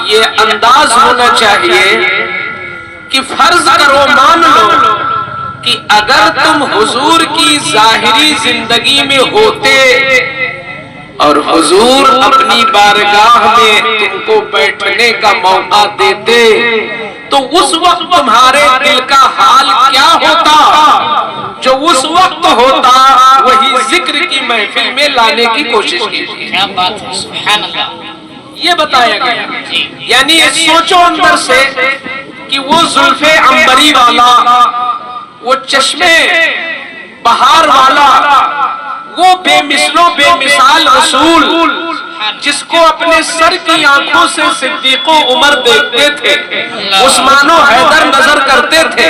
یہ انداز ہونا چاہیے کہ فرض کرو مان لو کہ اگر تم حضور کی ظاہری زندگی میں ہوتے اور حضور اپنی بارگاہ میں تم کو بیٹھنے کا موقع دیتے تو اس وقت تمہارے دل کا حال کیا ہوتا؟ جو اس وقت ہوتا وہی ذکر کی محفل میں لانے کی کوشش کیجیے۔ کیا بات ہے، سبحان اللہ۔ یہ بتایا گیا، یعنی سوچو اندر سے کہ وہ زلف عنبری والا، وہ چشمے بہار والا، وہ بے مثل و بے مثال رسول جس کو اپنے سر کی آنکھوں سے صدیق و عمر دیکھتے تھے، عثمان و حیدر نظر کرتے تھے،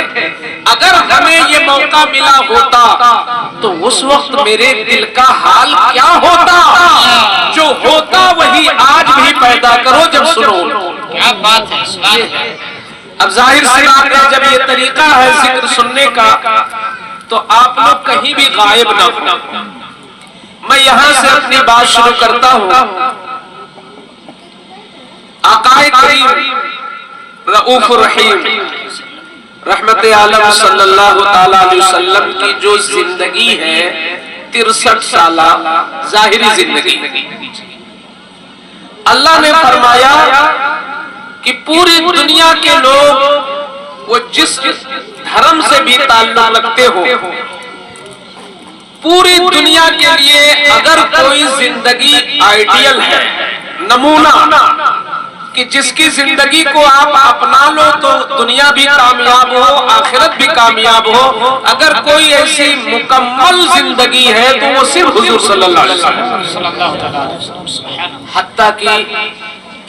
اگر ہمیں یہ موقع ملا ہوتا تو اس وقت میرے دل کا حال کیا ہوتا؟ جو ہوتا وہی آج بھی پیدا کرو جب سنو۔ کیا بات ہے، سبحان اللہ۔ اب ظاہر سی بات ہے جب یہ طریقہ ہے ذکر سننے کا تو آپ لوگ کہیں بھی غائب نہ ہو۔ میں یہاں سے اپنی بات شروع کرتا ہوں۔ آقا کریم رؤوف الرحیم رحمت عالم صلی اللہ تعالیٰ علیہ وسلم کی جو زندگی ہے 63 سالہ ظاہری زندگی، اللہ نے فرمایا کہ پوری دنیا کے لوگ وہ جس دھرم سے بھی تعلق رکھتے ہو، پوری دنیا کے لیے اگر کوئی زندگی آئیڈیل ہے، نمونہ کہ جس کی زندگی کو آپ اپنا لو تو دنیا بھی کامیاب ہو، آخرت بھی کامیاب ہو، اگر کوئی ایسی مکمل زندگی ہے تو وہ صرف حضور صلی اللہ علیہ وسلم، حتیٰ کہ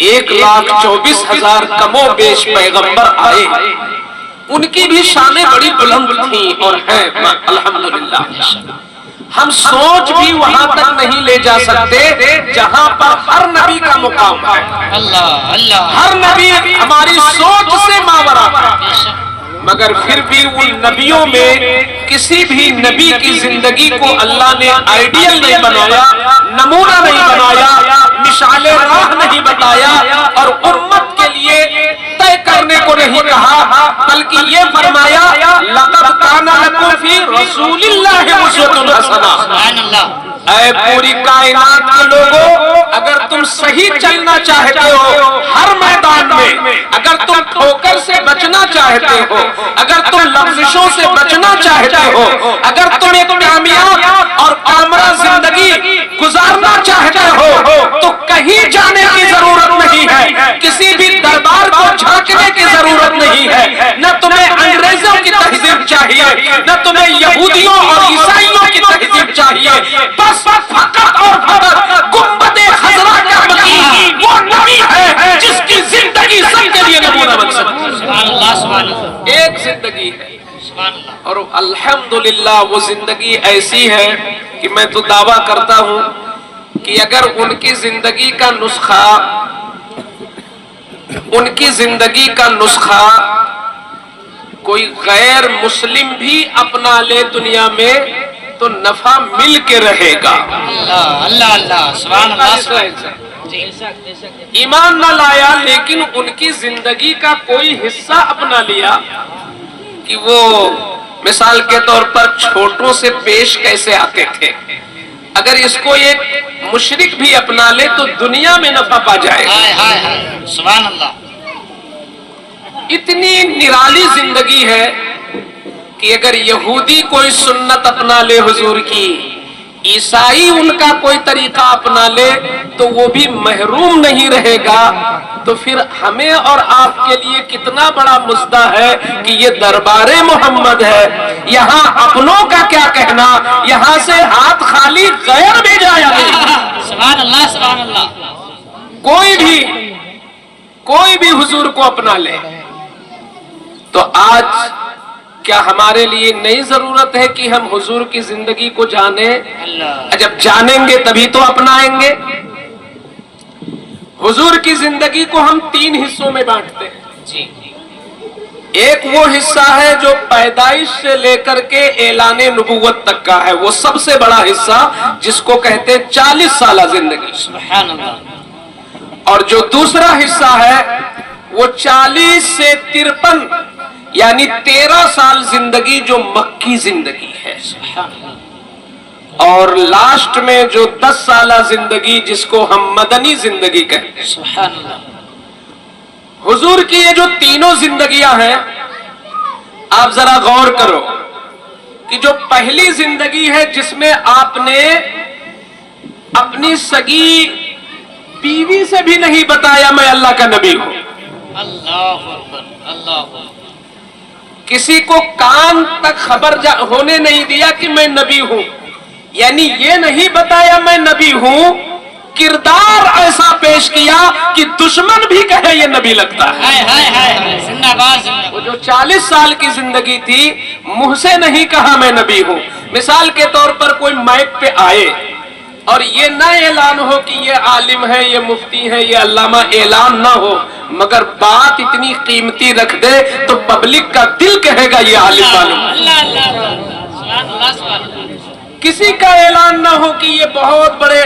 1,24,000 کم و بیش پیغمبر آئے، ان کی بھی شانیں بڑی بلند تھیں اور ہیں الحمدللہ۔ ہم سوچ بھی وہاں تک نہیں لے جا سکتے جہاں پر ہر نبی کا مقام ہے، اللہ اللہ، ہر نبی ہماری سوچ سے ماورا ہے، مگر پھر بھی ان نبیوں میں کسی بھی نبی کی زندگی کو اللہ نے آئیڈیل نہیں بنایا، نمونہ نہیں بنایا، مشعل راہ نہیں بتایا اور امت کے لیے طے کرنے کو نہیں کہا، بلکہ یہ فرمایا لَقَدْ كَانَ لَكُمْ فِي رَسُولِ اللَّهِ أُسْوَةٌ حَسَنَةٌ۔ سبحان اللہ۔ اے پوری کائنات کے لوگوں، اگر تم صحیح چلنا چاہتے ہو ہر میدان میں، اگر تم ٹھوکر سے بچنا چاہتے ہو، اگر تم لغزشوں سے بچنا چاہتے ہو، اگر تم ایک کامیاب اور کامرہ زندگی گزارنا چاہتے ہو تو کہیں جانے کی ضرورت نہیں ہے، کسی بھی دربار کو جھانکنے کی ضرورت نہیں ہے، نہ تمہیں انگریزوں کی تہذیب چاہیے، نہ تمہیں یہودیوں اور عیسائیوں کی تہذیب چاہیے، بس فقط اور فقط گنبد خضرا کا بقی وہ نبی ہے جس کی زندگی سب کے لیے نمونہ بن سکتی ہے۔ سبحان اللہ، سبحان اللہ، ایک زندگی ہے سبحان اللہ۔ اور الحمدللہ وہ زندگی ایسی ہے کہ میں تو دعویٰ کرتا ہوں کہ اگر ان کی زندگی کا نسخہ کوئی غیر مسلم بھی اپنا لے دنیا میں تو نفع مل کے رہے گا۔ اللہ اللہ اللہ، سبحان اللہ۔ ایمان نہ لایا لیکن ان کی زندگی کا کوئی حصہ اپنا لیا کہ وہ مثال کے طور پر چھوٹوں سے پیش کیسے آتے تھے، اگر اس کو ایک مشرک بھی اپنا لے تو دنیا میں نفع پا جائے گا۔ ہائے ہائے ہائے، سبحان اللہ۔ اتنی نرالی زندگی ہے کہ اگر یہودی کوئی سنت اپنا لے حضور کی، عیسائی ان کا کوئی طریقہ اپنا لے تو وہ بھی محروم نہیں رہے گا، تو پھر ہمیں اور آپ کے لیے کتنا بڑا مزدہ ہے کہ یہ دربار محمد ہے، یہاں اپنوں کا کیا کہنا، یہاں سے ہاتھ خالی غیر بھی جایا نہیں۔ سبحان اللہ، سبحان اللہ۔ کوئی بھی حضور کو اپنا لے تو آج کیا ہمارے لیے نئی ضرورت ہے کہ ہم حضور کی زندگی کو جانیں؟ اللہ، جب جانیں گے تبھی تو اپنائیں گے۔ حضور کی زندگی کو ہم 3 حصوں میں بانٹتے ہیں۔ جی، ایک وہ حصہ ہے جو پیدائش سے لے کر کے اعلان نبوت تک کا ہے، وہ سب سے بڑا حصہ جس کو کہتے ہیں 40 سالہ زندگی۔ سبحان اللہ۔ اور جو دوسرا حصہ ہے وہ 40 سے 53 یعنی 13 سال زندگی جو مکی زندگی ہے، اور لاسٹ میں جو 10 سالہ زندگی جس کو ہم مدنی زندگی کہتے ہیں۔ سبحان اللہ۔ حضور کی یہ جو تینوں زندگیاں ہیں، آپ ذرا غور کرو کہ جو پہلی زندگی ہے جس میں آپ نے اپنی سگی بیوی سے بھی نہیں بتایا میں اللہ کا نبی ہوں، اللہ اکبر، اللہ اکبر۔ کسی کو کان تک خبر ہونے نہیں دیا کہ میں نبی ہوں، یعنی یہ نہیں بتایا میں نبی ہوں، کردار ایسا پیش کیا کہ دشمن بھی کہے یہ نبی لگتا ہے۔ ہائے ہائے ہائے، زندہ باد زندہ وہ باد۔ جو 40 سال کی زندگی تھی، منہ سے نہیں کہا میں نبی ہوں۔ مثال کے طور پر کوئی مائک پہ آئے اور یہ نہ اعلان ہو کہ یہ عالم ہے، یہ مفتی ہے، یہ علامہ، اعلان نہ ہو، مگر بات اتنی قیمتی رکھ دے تو پبلک کا دل کہے گا یہ عالم معلوم ہے۔ اللہ اللہ اللہ، سبحان اللہ سبحان اللہ۔ کسی کا اعلان نہ ہو کہ یہ بہت بڑے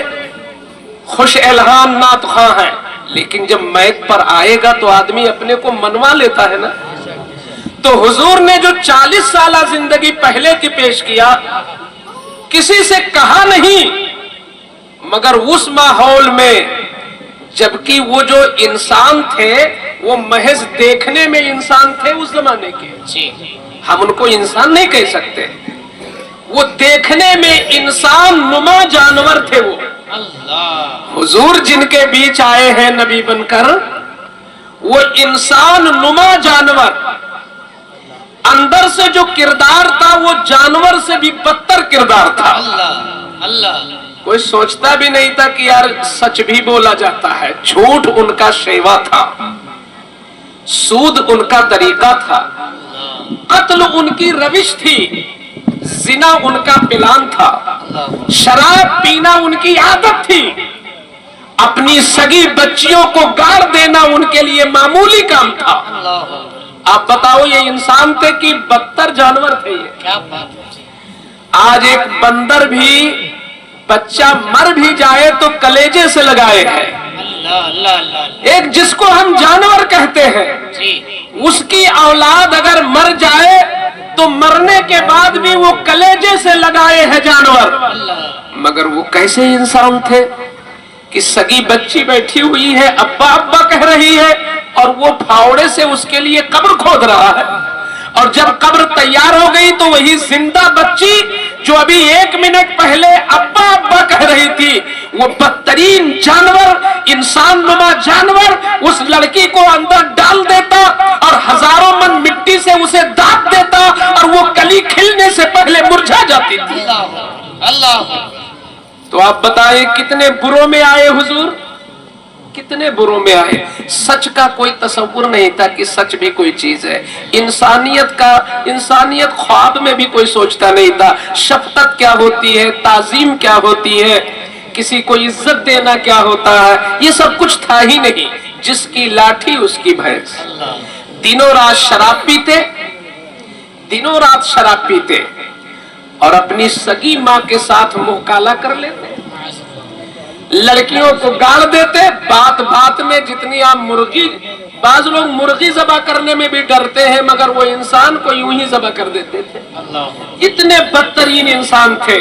خوش الہام نعت خواں ہے، لیکن جب مائک پر آئے گا تو آدمی اپنے کو منوا لیتا ہے نا۔ تو حضور نے جو 40 سالہ زندگی پہلے کی پیش کیا، کسی سے کہا نہیں، مگر اس ماحول میں جبکہ وہ جو انسان تھے وہ محض دیکھنے میں انسان تھے اس زمانے کے، جی ہم ان کو انسان نہیں کہہ سکتے، وہ دیکھنے میں انسان نما جانور تھے۔ وہ اللہ، حضور جن کے بیچ آئے ہیں نبی بن کر، وہ انسان نما جانور، اندر سے جو کردار تھا وہ جانور سے بھی بدتر کردار تھا۔ اللہ اللہ، کوئی سوچتا بھی نہیں تھا کہ یار سچ بھی بولا جاتا ہے، جھوٹ ان کا شیوا تھا، سود ان کا طریقہ تھا، قتل ان کی روش تھی، زنا ان کا پلان تھا، شراب پینا ان کی عادت تھی، اپنی سگی بچیوں کو گاڑ دینا ان کے لیے معمولی کام تھا۔ آپ بتاؤ یہ انسان تھے کہ بدتر جانور تھے؟ یہ کیا بات ہے۔ آج ایک بندر بھی بچہ مر بھی جائے تو کلیجے سے لگائے ہے، اللہ اللہ اللہ، ایک جس کو ہم جانور کہتے ہیں، جی اس کی اولاد اگر مر جائے تو مرنے کے بعد بھی وہ کلیجے سے لگائے ہے جانور، مگر وہ کیسے انسان تھے کہ سگی بچی بیٹھی ہوئی ہے، ابا ابا کہہ رہی ہے، اور وہ پھاوڑے سے اس کے لیے قبر کھود رہا ہے، اور جب قبر تیار ہو گئی تو وہی زندہ بچی جو ابھی 1 منٹ پہلے ابا ابا کہہ رہی تھی، وہ بدترین جانور، انسان نما جانور اس لڑکی کو اندر ڈال دیتا اور ہزاروں من مٹی سے اسے داب دیتا اور وہ کلی کھلنے سے پہلے مرجھا جاتی تھی۔ اللہ اللہ، تو آپ بتائیں کتنے بروں میں آئے حضور، کتنے بروں میں آئے۔ سچ کا کوئی تصور نہیں تھا کہ سچ بھی کوئی چیز ہے، انسانیت خواب میں بھی کوئی سوچتا نہیں تھا، شفقت کیا ہوتی ہے، تعظیم کیا ہوتی ہے، کسی کو عزت دینا کیا ہوتا ہے، یہ سب کچھ تھا ہی نہیں۔ جس کی لاٹھی اس کی بھینس، دنوں رات شراب پیتے، دنوں رات شراب پیتے اور اپنی سگی ماں کے ساتھ منہ کالا کر لیتے، لڑکیوں کو گاڑ دیتے، بات بات میں جتنی آپ مرغی، بعض لوگ مرغی ذبح کرنے میں بھی ڈرتے ہیں مگر وہ انسان کو یوں ہی ذبح کر دیتے تھے، اتنے بدترین انسان تھے۔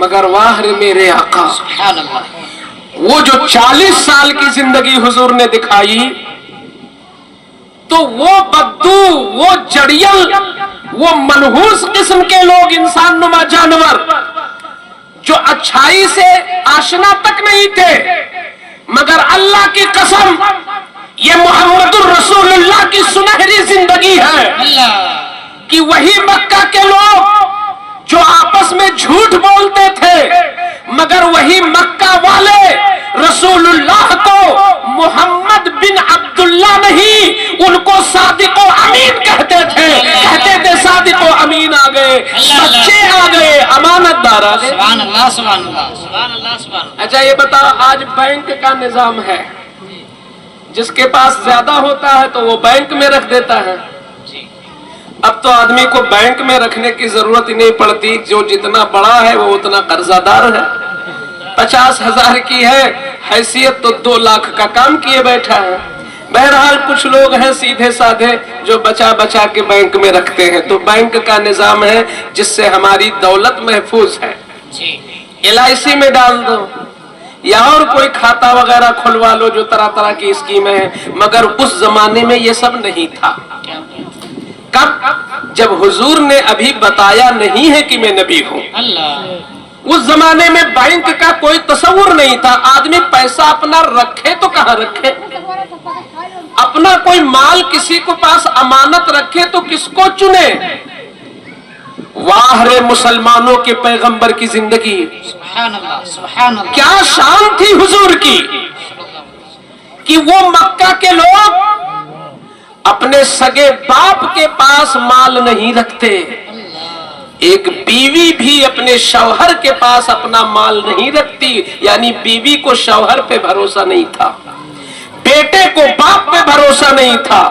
مگر واہ رے میرے آقا، سبحان اللہ، وہ جو 40 سال کی زندگی حضور نے دکھائی تو وہ بدو، وہ جڑیل، وہ منحوس قسم کے لوگ، انسان نما جانور جو اچھائی سے آشنا تک نہیں تھے، مگر اللہ کی قسم یہ محمد الرسول اللہ کی سنہری زندگی ہے کہ وہی مکہ کے لوگ جو آپس میں جھوٹ بولتے تھے، مگر وہی مکہ والے رسول اللہ کو محمد بن عبداللہ نہیں، ان کو صادق و امین کہتے تھے، کہتے تھے صادق و امین آ گئے، سچے آ گئے، امانت دار آ گئے۔ سبحان اللہ سبحان اللہ سبحان اللہ سبحان اللہ۔ اچھا یہ بتا، آج بینک کا نظام ہے، جس کے پاس زیادہ ہوتا ہے تو وہ بینک میں رکھ دیتا ہے۔ اب تو آدمی کو بینک میں رکھنے کی ضرورت ہی نہیں پڑتی، جو جتنا بڑا ہے وہ اتنا قرضہ دار ہے، 50,000 کی ہے، हैसियत तो 2 लाख का काम किए बैठा है। बहरहाल कुछ लोग हैं सीधे साधे जो बचा बचा के बैंक में रखते हैं, तो बैंक का निजाम है जिससे हमारी दौलत महफूज है। LIC में डाल दो या और कोई खाता वगैरह खुलवा लो, जो तरह तरह की स्कीमें हैं, मगर उस जमाने में ये सब नहीं था। कब? जब हुजूर ने अभी बताया नहीं है कि मैं नबी हूं। उस जमाने में बैंक का कोई तस्वुर नहीं था। आदमी पैसा अपना रखे तो कहां रखे, अपना कोई माल किसी को पास अमानत रखे तो किसको चुने। वाह रे मुसलमानों के पैगंबर की जिंदगी, क्या शान थी हुजूर की कि वो मक्का के लोग अपने सगे बाप के पास माल नहीं रखते। एक बीवी भी अपने शौहर के पास अपना माल नहीं रखती, यानी बीवी को शौहर पे भरोसा नहीं था, बेटे को बाप पे भरोसा नहीं था,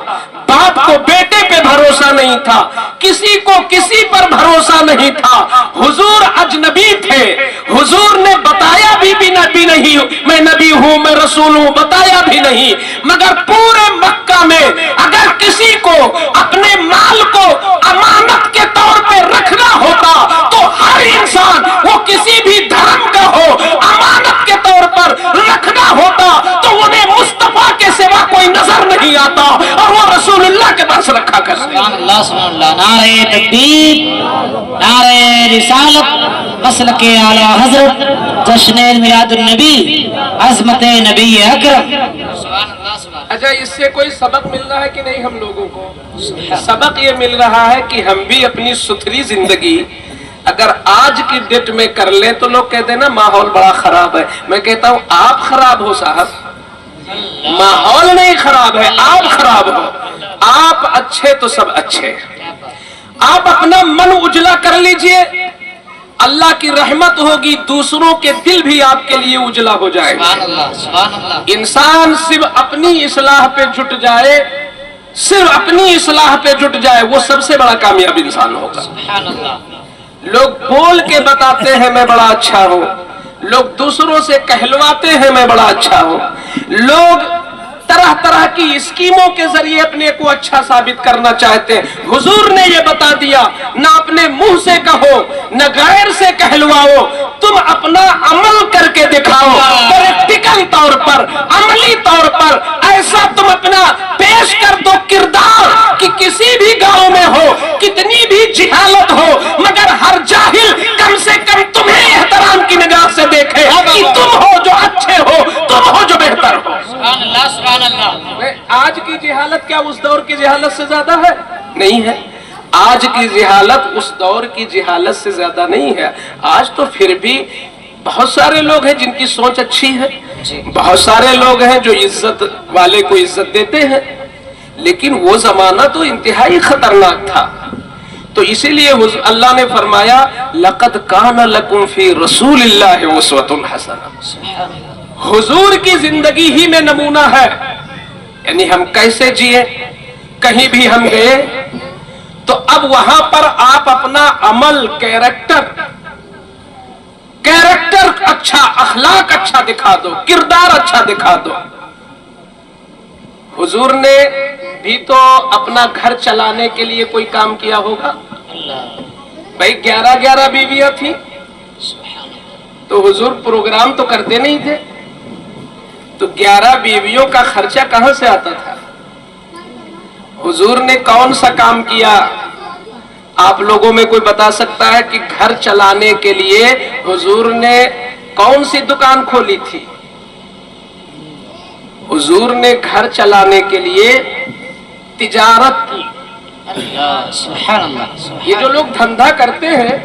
बाप को बेटे पे भरोसा नहीं था, किसी को किसी पर भरोसा नहीं था। हुजूर अजनबी थे। हुजूर ने बताया भी नबी नहीं, मैं नबी हूं, मैं रसूल हूं, बताया भी नहीं। मगर पूरे मक्का में अगर किसी को अपने माल को अमानत के तौर पे रखना होता तो हर इंसान, वो किसी भी धर्म का हो, अमानत के तौर पर रखना होता तो उन्हें मुस्तफा के सिवा कोई नजर नहीं आता और वो रसूलुल्लाह के पास रखा करते। नारे तकबीर, नारे रिसालत, मसलके आला हजरत, जश्न मिलादुन नबी, अज़मत नबी अकरम। अच्छा, इससे कोई सबक मिल रहा है कि नहीं हम लोगों को? सबक ये मिल रहा है कि हम भी अपनी सुथरी जिंदगी अगर आज की डेट में कर ले तो लोग कहते हैं ना माहौल बड़ा खराब है। मैं कहता हूं आप खराब हो साहब, माहौल नहीं खराब है, आप खराब हो। आप अच्छे तो सब अच्छे। आप अपना मन उजला कर लीजिए, अल्लाह की रहमत होगी, दूसरों के दिल भी आपके लिए उजला हो जाएंगे। इंसान सिर्फ अपनी इस्लाह पे जुट जाए, सिर्फ अपनी इस्लाह पे जुट जाए, वो सबसे बड़ा कामयाब इंसान होगा। लोग बोल के बताते हैं मैं बड़ा अच्छा हूं, लोग दूसरों से कहलवाते हैं मैं बड़ा अच्छा हूं, लोग तरह तरह की स्कीमों के जरिए अपने को अच्छा साबित करना चाहते हैं। हुजूर ने ये बता दिया, ना अपने मुंह से कहो न गैर से कहलवाओ, तुम अपना अमल करके दिखाओ, प्रैक्टिकल तौर पर, अमली तौर पर ऐसा तुम अपना पेश कर दो किरदार कि किसी भी गांव में हो, कितनी भी जिहालत हो, मगर हर जाहिल कम से कम तुम्हें एहतराम की निगाह से देखे कि तुम हो जो अच्छे हो, तुम हो जो बेहतर हो। आज की जिहालत क्या उस दौर की जिहालत से ज्यादा है? नहीं है। आज की जिहालत उस दौर की जिहालत से ज्यादा नहीं है। आज तो फिर भी बहुत सारे लोग हैं जिनकी सोच अच्छी है, बहुत सारे लोग हैं जो इज्जत वाले को इज्जत देते हैं, लेकिन वो जमाना तो इंतहाई खतरनाक था। तो इसीलिए अल्लाह ने फरमाया लक़द कान लकुम फी रसूलिल्लाहि उस्वतुन हसना। हुजूर की जिंदगी ही में नमूना है, यानी हम कैसे जिए। कहीं भी हम गए तो अब वहां पर आप अपना अमल, कैरेक्टर अच्छा, अखलाक अच्छा दिखा दो, किरदार अच्छा दिखा दो। हुजूर ने भी तो अपना घर चलाने के लिए कोई काम किया होगा। भाई 11-11 बीवियां थी तो हुजूर प्रोग्राम तो करते नहीं थे, तो 11 बीवियों का खर्चा कहां से आता था? हुजूर ने कौन सा काम किया? आप लोगों में कोई बता सकता है कि घर चलाने के लिए हुजूर ने कौन सी दुकान खोली थी? हुजूर ने घर चलाने के लिए तिजारत की। ये जो लोग धंधा करते हैं,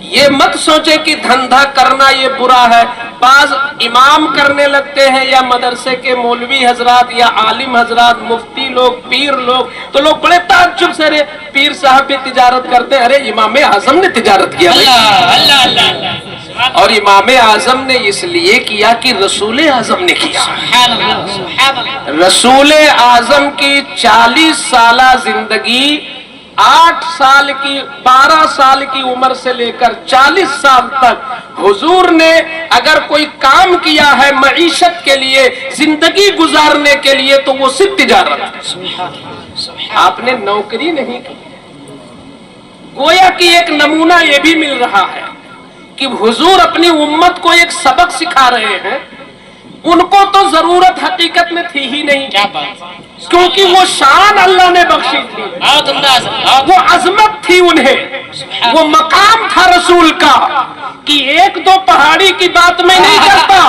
ये मत सोचे कि धंधा करना ये बुरा है। बाज इमाम करने लगते हैं या मदरसे के मौलवी हजरात या आलिम हजरात, मुफ्ती लोग, पीर लोग, तो लोग बड़े ताज्जुब से अरे पीर साहब भी तिजारत करते हैं। अरे इमाम आजम ने तिजारत किया और इमाम आजम ने इसलिए किया कि रसूल आजम ने किया। रसूल आजम की 40 साल जिंदगी 8 साल की 12 साल की उम्र से लेकर 40 साल तक हुजूर ने अगर कोई काम किया है मईशत के लिए, जिंदगी गुजारने के लिए, तो वो सिर्फ तिजारत। आपने नौकरी नहीं की। गोया कि एक नमूना ये भी मिल रहा है कि हुजूर अपनी उम्मत को एक सबक सिखा रहे हैं। उनको तो जरूरत हकीकत में थी ही नहीं, क्या बात, क्योंकि वो शान अल्लाह ने बख्शी थी, बहुत अंदाज, वो अजमत थी उन्हें, वो मकाम था रसूल का कि 1-2 पहाड़ी की बात मैं नहीं करता,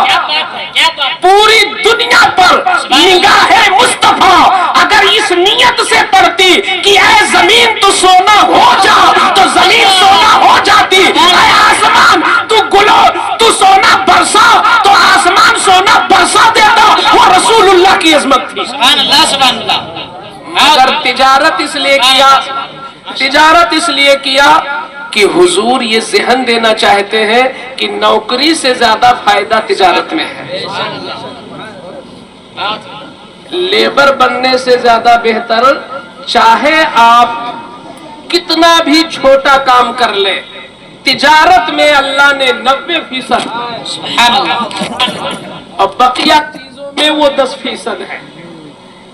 क्या बात, पूरी दुनिया पर निगाहे मुस्तफा अगर इस नियत से पड़ती कि ऐ जमीन तू सोना हो जा, तो जमीन सोना हो जाती। ऐ आसमान तू सोना बरसा, तो आसमान सोना बरसा देता। वो रसूलुल्लाह की अजमत थी। सुभान अल्लाह, सुभान अल्लाह। अगर तिजारत इसलिए किया कि हुजूर ये ज़हन देना चाहते हैं कि नौकरी से ज्यादा फायदा तिजारत में है। लेबर बनने से ज्यादा बेहतर, चाहे आप कितना भी छोटा काम कर ले, तिजारत में अल्लाह ने 90% और बकिया चीजों में वो 10% है।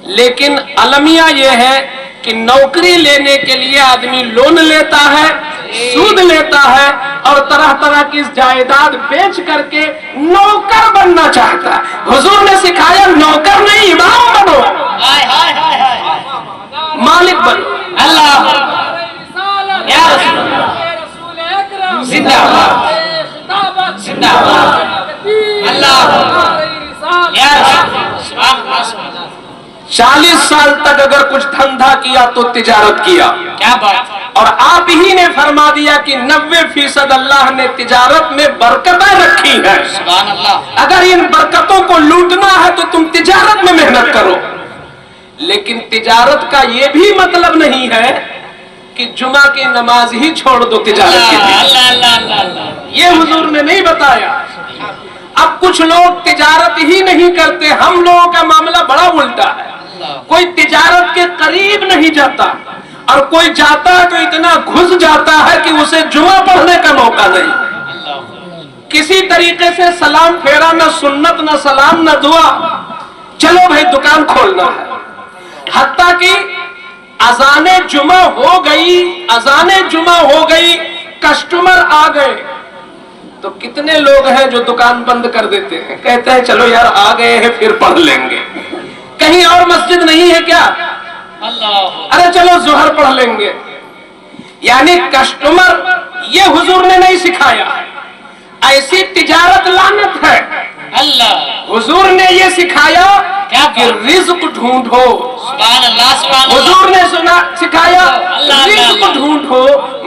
लेकिन अलमिया ये है कि नौकरी लेने के लिए आदमी लोन लेता है, सूद लेता है और तरह तरह की जायदाद बेच करके नौकर बनना चाहता है। हुजूर ने सिखाया नौकर नहीं, इमाम बनो, मालिक बनो। अल्लाह या रसूल, जिंदाबाद जिंदाबाद, अल्लाह या रसूल, सुभान अल्लाह, सुभान अल्लाह। 40 साल तक अगर कुछ धंधा किया तो तिजारत किया। क्या बात, और आप ही ने फरमा दिया कि 90% अल्लाह ने तिजारत में बरकतें रखी है। सुभान अल्लाह। अगर इन बरकतों को लूटना है तो तुम तिजारत में मेहनत करो। लेकिन तिजारत का ये भी मतलब नहीं है कि जुमा की नमाज ही छोड़ दो तिजारत के लिए। अल्लाह अल्लाह अल्लाह अल्लाह। ये हुजूर ने नहीं बताया। अब कुछ लोग तिजारत ही नहीं करते। हम लोगों का मामला बड़ा उल्टा है। कोई तिजारत के करीब नहीं जाता और कोई जाता है तो इतना घुस जाता है कि उसे जुमा पढ़ने का मौका नहीं। किसी तरीके से सलाम फेरा, न सुन्नत, न सलाम, न दुआ, चलो भाई दुकान खोलना है। हत्ता कि अजाने जुमा हो गई, कस्टमर आ गए तो कितने लोग हैं जो दुकान बंद कर देते हैं, कहते हैं चलो यार आ गए हैं फिर पढ़ लेंगे। कहीं और मस्जिद नहीं है क्या? अल्लाह, अरे चलो जोहर पढ़ लेंगे। यानी कस्टमर, ये हुजूर ने नहीं सिखाया। ऐसी तिजारत लानत है। अल्लाह, हुजूर ने ये सिखाया क्या कि रिज़्क ढूंढो। सुभान अल्लाह, सुभान अल्लाह। हुजूर ने सिखाया अल्लाह, रिज़्क ढूंढो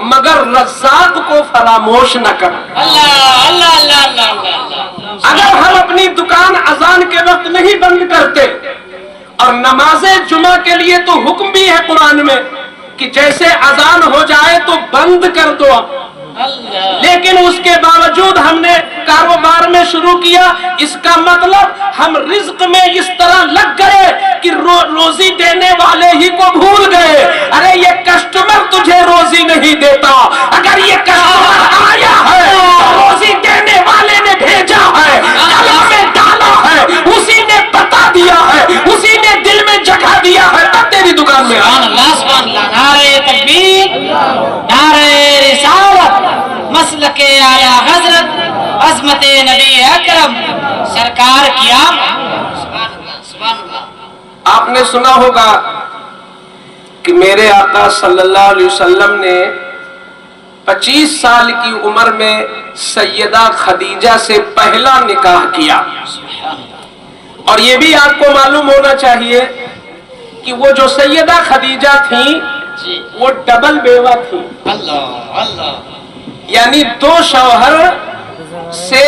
मगर रज़्ज़ाक़ को फरामोश न करो। अल्लाह अल्लाह अल्लाह अल्लाह अल्लाह। अगर हम अपनी दुकान अजान के वक्त नहीं बंद करते, और नमाज़े जुमा के लिए तो हुक्म भी है कुरान में कि जैसे अजान हो जाए तो बंद कर दो, लेकिन उसके बावजूद हमने कारोबार में शुरू किया, इसका मतलब हम रिज्क में इस तरह लग गए कि रोजी देने वाले ही को भूल गए। अरे ये कस्टमर तुझे रोजी नहीं देता, अगर ये कस्टमर आया है तो रोजी देने वाले ने भेजा है, कलम में डाला है, उसी ने बता दिया है, उसी ने दिल में जगह दिया है, तब तेरी दुकान में सुभान अल्लाह, सुभान अल्लाह। नारे तकबीर, नारे रिसालत, मसलके आला हजरत, अज़मते नबी अकरम सरकार की आप। सुभान अल्लाह, सुभान अल्लाह। आपने सुना होगा कि मेरे आका सल्लल्लाहु अलैहि वसल्लम ने 25 साल की उम्र में सैयदा खदीजा से पहला निकाह किया। और ये भी आपको मालूम होना चाहिए कि वो जो सैयदा खदीजा थी वो डबल बेवा थी। अल्लाह अल्लाह। यानी 2 शौहर से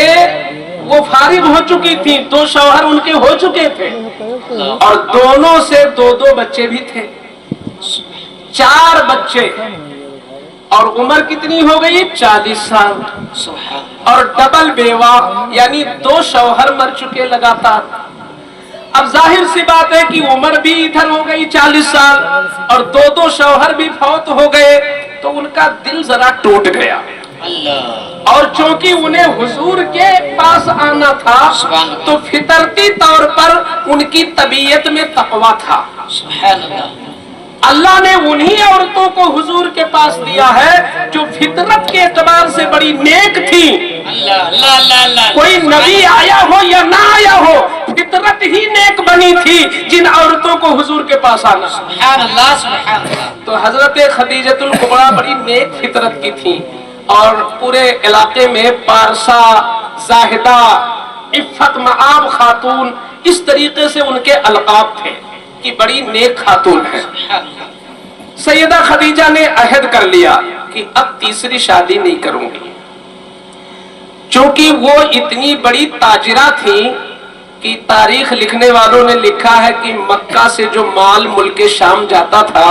वो फारिग हो चुकी थी, 2 शौहर उनके हो चुके थे और दोनों से 2-2 बच्चे भी थे, 4 बच्चे। और उम्र कितनी हो गई? 40 साल। और डबल बेवा यानी 2 शौहर मर चुके लगातार। اب ظاہر سی بات ہے کہ عمر بھی ادھر ہو گئی 40 سال اور دو شوہر بھی فوت ہو گئے، تو ان کا دل ذرا ٹوٹ گیا، اور چونکہ انہیں حضور کے پاس آنا تھا تو فطرتی طور پر ان کی طبیعت میں تقویٰ تھا۔ اللہ نے انہی عورتوں کو حضور کے پاس دیا ہے جو فطرت کے اعتبار سے بڑی نیک تھی۔ کوئی نبی آیا ہو یا نہ آیا ہو، فطرت ہی نیک بنی تھی جن عورتوں کو حضور کے پاس آنا۔ سبحان اللہ سبحان اللہ۔ تو حضرت خدیجۃ الکبریٰ بڑی نیک فطرت کی تھی، اور پورے علاقے میں پارسا، زاہدہ، عفت مآب خاتون، اس طریقے سے ان کے القاب تھے کہ بڑی نیک خاتون ہے۔ سیدہ خدیجہ نے عہد کر لیا کہ اب تیسری شادی نہیں کروں گی، چونکہ وہ اتنی بڑی تاجرہ تھی کہ تاریخ لکھنے والوں نے لکھا ہے کہ مکہ سے جو مال ملک شام جاتا تھا،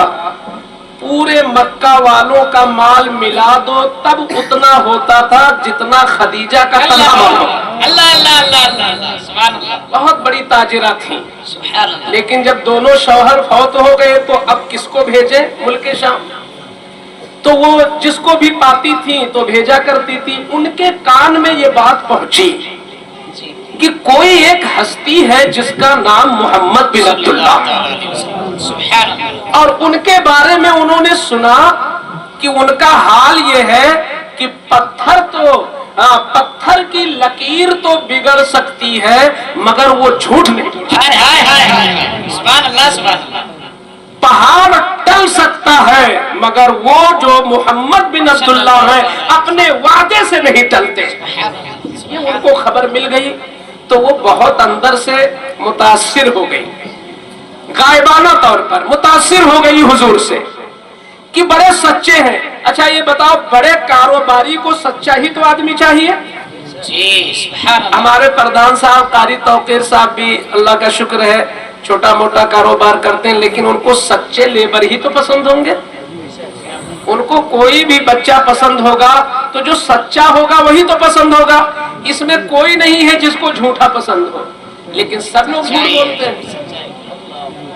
پورے مکہ والوں کا مال ملا دو تب اتنا ہوتا تھا جتنا خدیجہ کا تنہا مال ہو۔ اللہ اللہ اللہ اللہ سبحان اللہ۔ بہت بڑی تاجرہ تھی، سبحان اللہ۔ لیکن جب دونوں شوہر فوت ہو گئے تو اب کس کو بھیجیں ملک شام؟ تو وہ جس کو بھی پاتی تھی تو بھیجا کرتی تھی۔ ان کے کان میں یہ بات پہنچی کہ کوئی ایک ہستی ہے جس کا نام محمد بن عبداللہ، اور ان کے بارے میں انہوں نے سنا کہ ان کا حال یہ ہے کہ پتھر کی لکیر تو بگڑ سکتی ہے مگر وہ جھوٹ نہیں، سبحان اللہ سبحان اللہ۔ پہاڑ ٹل سکتا ہے مگر وہ جو محمد بن عبداللہ ہے اپنے وعدے سے نہیں ٹلتے۔ یہ ان کو خبر مل گئی تو وہ بہت اندر سے متاثر ہو گئی، غائبانہ طور پر متاثر ہو گئی حضور سے کہ بڑے سچے ہیں۔ اچھا یہ بتاؤ، بڑے کاروباری کو سچا ہی تو آدمی چاہیے؟ جی سبحان اللہ۔ ہمارے پردھان صاحب قاری توقیر صاحب بھی اللہ کا شکر ہے چھوٹا موٹا کاروبار کرتے ہیں، لیکن ان کو سچے لیبر ہی تو پسند ہوں گے۔ ان کو کوئی بھی بچہ پسند ہوگا تو جو سچا ہوگا وہی تو پسند ہوگا۔ اس میں کوئی نہیں ہے جس کو جھوٹا پسند ہو، لیکن سب لوگ جھوٹ بولتے ہیں،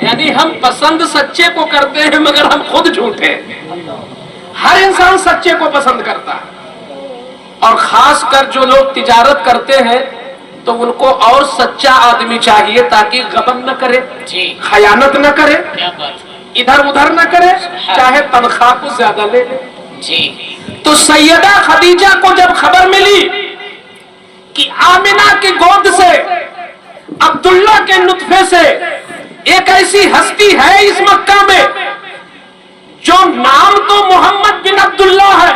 یعنی ہم پسند سچے کو کرتے ہیں مگر ہم خود جھوٹے ہیں۔ ہر انسان سچے کو پسند کرتا ہے، اور خاص کر جو لوگ تجارت کرتے ہیں تو ان کو اور سچا آدمی چاہیے تاکہ غبن نہ کرے، خیانت نہ کرے، ادھر ادھر نہ کرے، چاہے تنخواہ کو زیادہ لے لے۔ تو سیدہ خدیجہ کو جب خبر ملی کہ آمنہ کی گود سے، عبداللہ کے نطفے سے ایک ایسی ہستی ہے اس مکہ میں جو نام تو محمد بن عبداللہ ہے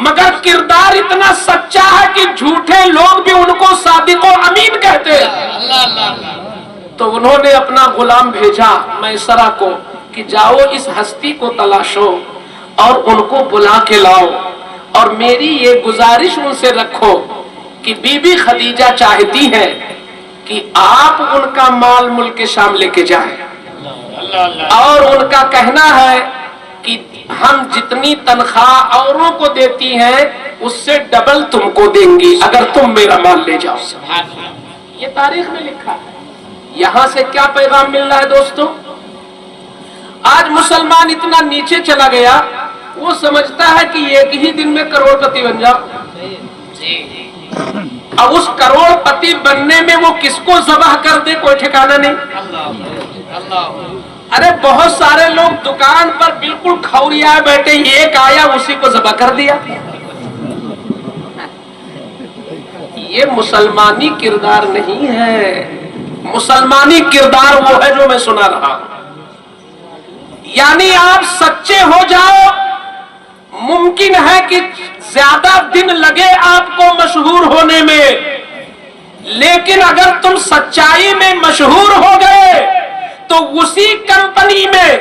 مگر کردار اتنا سچا ہے کہ جھوٹے لوگ بھی ان کو صادق و امین کہتے ہیں، تو انہوں نے اپنا غلام بھیجا میسرہ کو کہ جاؤ اس ہستی کو تلاشو اور ان کو بلا کے لاؤ، اور میری یہ گزارش ان سے رکھو کہ بی بی خدیجہ چاہتی ہے کہ آپ ان کا مال ملک شام لے کے جائیں، اور ان کا کہنا ہے کہ ہم جتنی تنخواہ اوروں کو دیتی ہیں اس سے ڈبل تم کو دیں گی اگر تم میرا مال لے جاؤ۔ یہ تاریخ میں لکھا ہے۔ یہاں سے کیا پیغام مل رہا ہے دوستو؟ آج مسلمان اتنا نیچے چلا گیا، وہ سمجھتا ہے کہ ایک ہی دن میں کروڑ پتی بن جاؤ۔ اب اس کروڑ پتی بننے میں وہ کس کو ذبح کر دے کوئی ٹھکانہ نہیں۔ ارے بہت سارے لوگ دکان پر بالکل کھوریائے بیٹھے، ایک آیا اسی کو ذبح کر دیا۔ یہ مسلمانی کردار نہیں ہے۔ مسلمانی کردار وہ ہے جو میں سنا رہا ہوں، یعنی آپ سچے ہو جاؤ، ممکن ہے کہ زیادہ دن لگے آپ کو مشہور ہونے میں، لیکن اگر تم سچائی میں مشہور ہو گئے تو اسی کمپنی میں،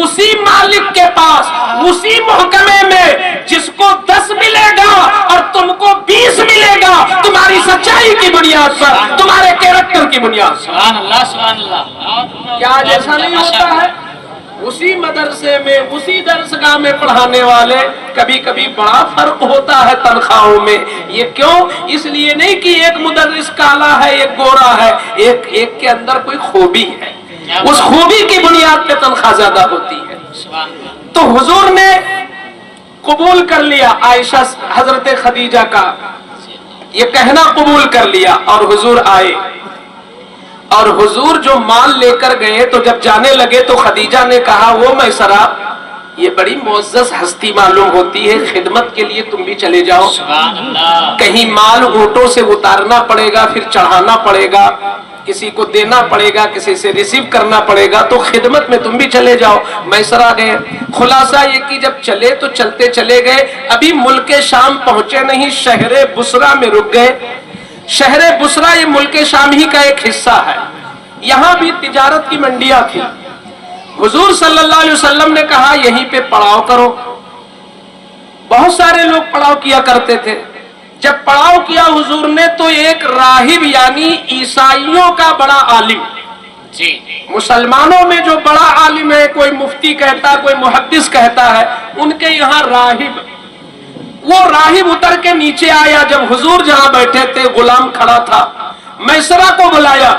اسی مالک کے پاس، اسی محکمے میں جس کو 10 ملے گا اور تم کو 20 ملے گا، تمہاری سچائی کی بنیاد پر، تمہارے کیریکٹر کی بنیاد پر۔ سبحان اللہ سبحان اللہ۔ کیا آج ایسا نہیں ہوتا ہے؟ उसी मदरसे में, उसी दरसगाह में पढ़ाने वाले, कभी कभी बड़ा फर्क होता है तनख्वाहों में। ये क्यों? इसलिए नहीं कि एक मुदर्रिस काला है, एक गोरा है, एक के अंदर कोई खूबी है, उस खूबी की बुनियाद पे तनख्वाह ज्यादा होती है। तो हुजूर ने कबूल कर लिया आयशा हजरत खदीजा का ये कहना कबूल कर लिया, और हुजूर आए, और हुजूर जो माल लेकर गए तो जब जाने लगे तो खदीजा ने कहा, वो मैसरा ये बड़ी मुअज़्ज़ज़ हस्ती मालूम होती है, खिदमत के लिए तुम भी चले जाओ, कहीं माल ऊंटों से उतारना पड़ेगा, फिर चढ़ाना पड़ेगा, किसी को देना पड़ेगा, किसी से रिसीव करना पड़ेगा, तो खिदमत में तुम भी चले जाओ। मैसरा गए। खुलासा ये कि जब चले तो चलते चले गए, अभी मुल्क शाम पहुंचे नहीं, शहरे बुसरा में रुक गए। शहरे बुसरा ये मुल्क शाम ही का एक हिस्सा है, यहाँ भी तिजारत की मंडियां थी। हुजूर सल्लल्लाहु अलैहि वसल्लम ने कहा यहीं पे पड़ाव करो। बहुत सारे लोग पड़ाव किया करते थे। जब पड़ाव किया हुजूर ने तो एक राहिब यानी ईसाइयों का बड़ा आलिम, जी मुसलमानों में जो बड़ा आलिम है, कोई मुफ्ती कहता है, कोई मुहद्दिस कहता है, उनके यहाँ राहिब, वो राहिब उतर के नीचे आया। जब हुजूर जहां बैठे थे गुलाम खड़ा था, मैसरा को बुलाया,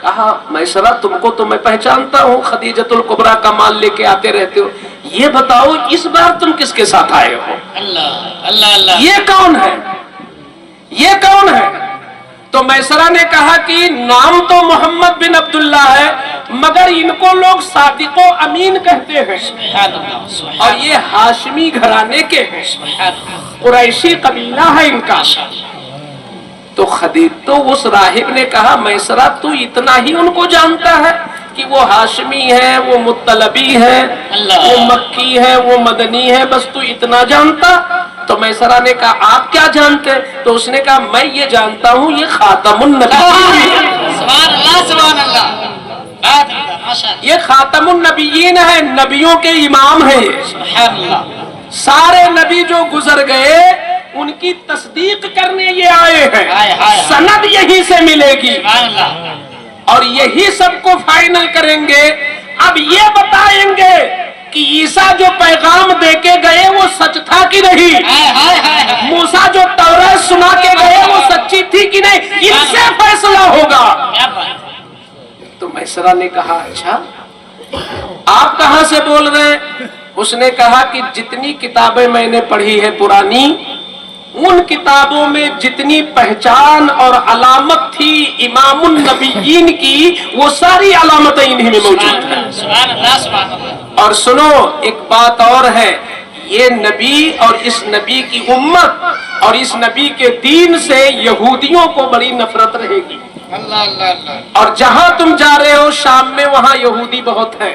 कहा मैसरा तुमको तो मैं पहचानता हूँ, खदीजतुल कुबरा का माल लेके आते रहते हो, ये बताओ इस बार तुम किसके साथ आए हो? अल्लाह अल्लाह अल्लाह, ये कौन है, ये कौन है? तो मैसरा ने कहा कि नाम तो मोहम्मद बिन अब्दुल्ला है, मगर इनको लोग सादिको अमीन कहते हैं, और ये हाशमी घराने के हैं, कुरैशी कबीला है इनका। तो खदीज तो उस राहिब ने कहा मैसरा तू इतना ही उनको जानता है कि वो हाशमी है, वो मुत्तलबी है, वो मक्की है, वो मदनी है, बस तू इतना जानता? तो मैसरा ने कहा आप क्या जानते? तो उसने कहा मैं ये जानता हूँ ये खातमुन नबीयीन, ये खातमुन नबीयीन है, नबियों के इमाम है। सारे नबी जो गुजर गए उनकी तस्दीक करने ये आए हैं, सनद यहीं से मिलेगी और यही सबको फाइनल करेंगे। अब ये बताएंगे कि ईसा जो पैगाम देके गए वो सच था कि नहीं, मूसा जो तौरात सुना के गए वो सच्ची थी कि नहीं, इससे फैसला होगा। तो मैसरा ने कहा अच्छा आप कहां से बोल रहे हैं? उसने कहा कि जितनी किताबें मैंने पढ़ी है पुरानी, उन किताबों में जितनी पहचान और अलामत थी इमामुन नबीयीन की, वो सारी अलामतें इन्हीं में मौजूद हैं। और सुनो एक बात और है, ये नबी और इस नबी की उम्मत और इस नबी के दीन से यहूदियों को बड़ी नफरत रहेगी। और जहां तुम जा रहे हो शाम में, वहां यहूदी बहुत है,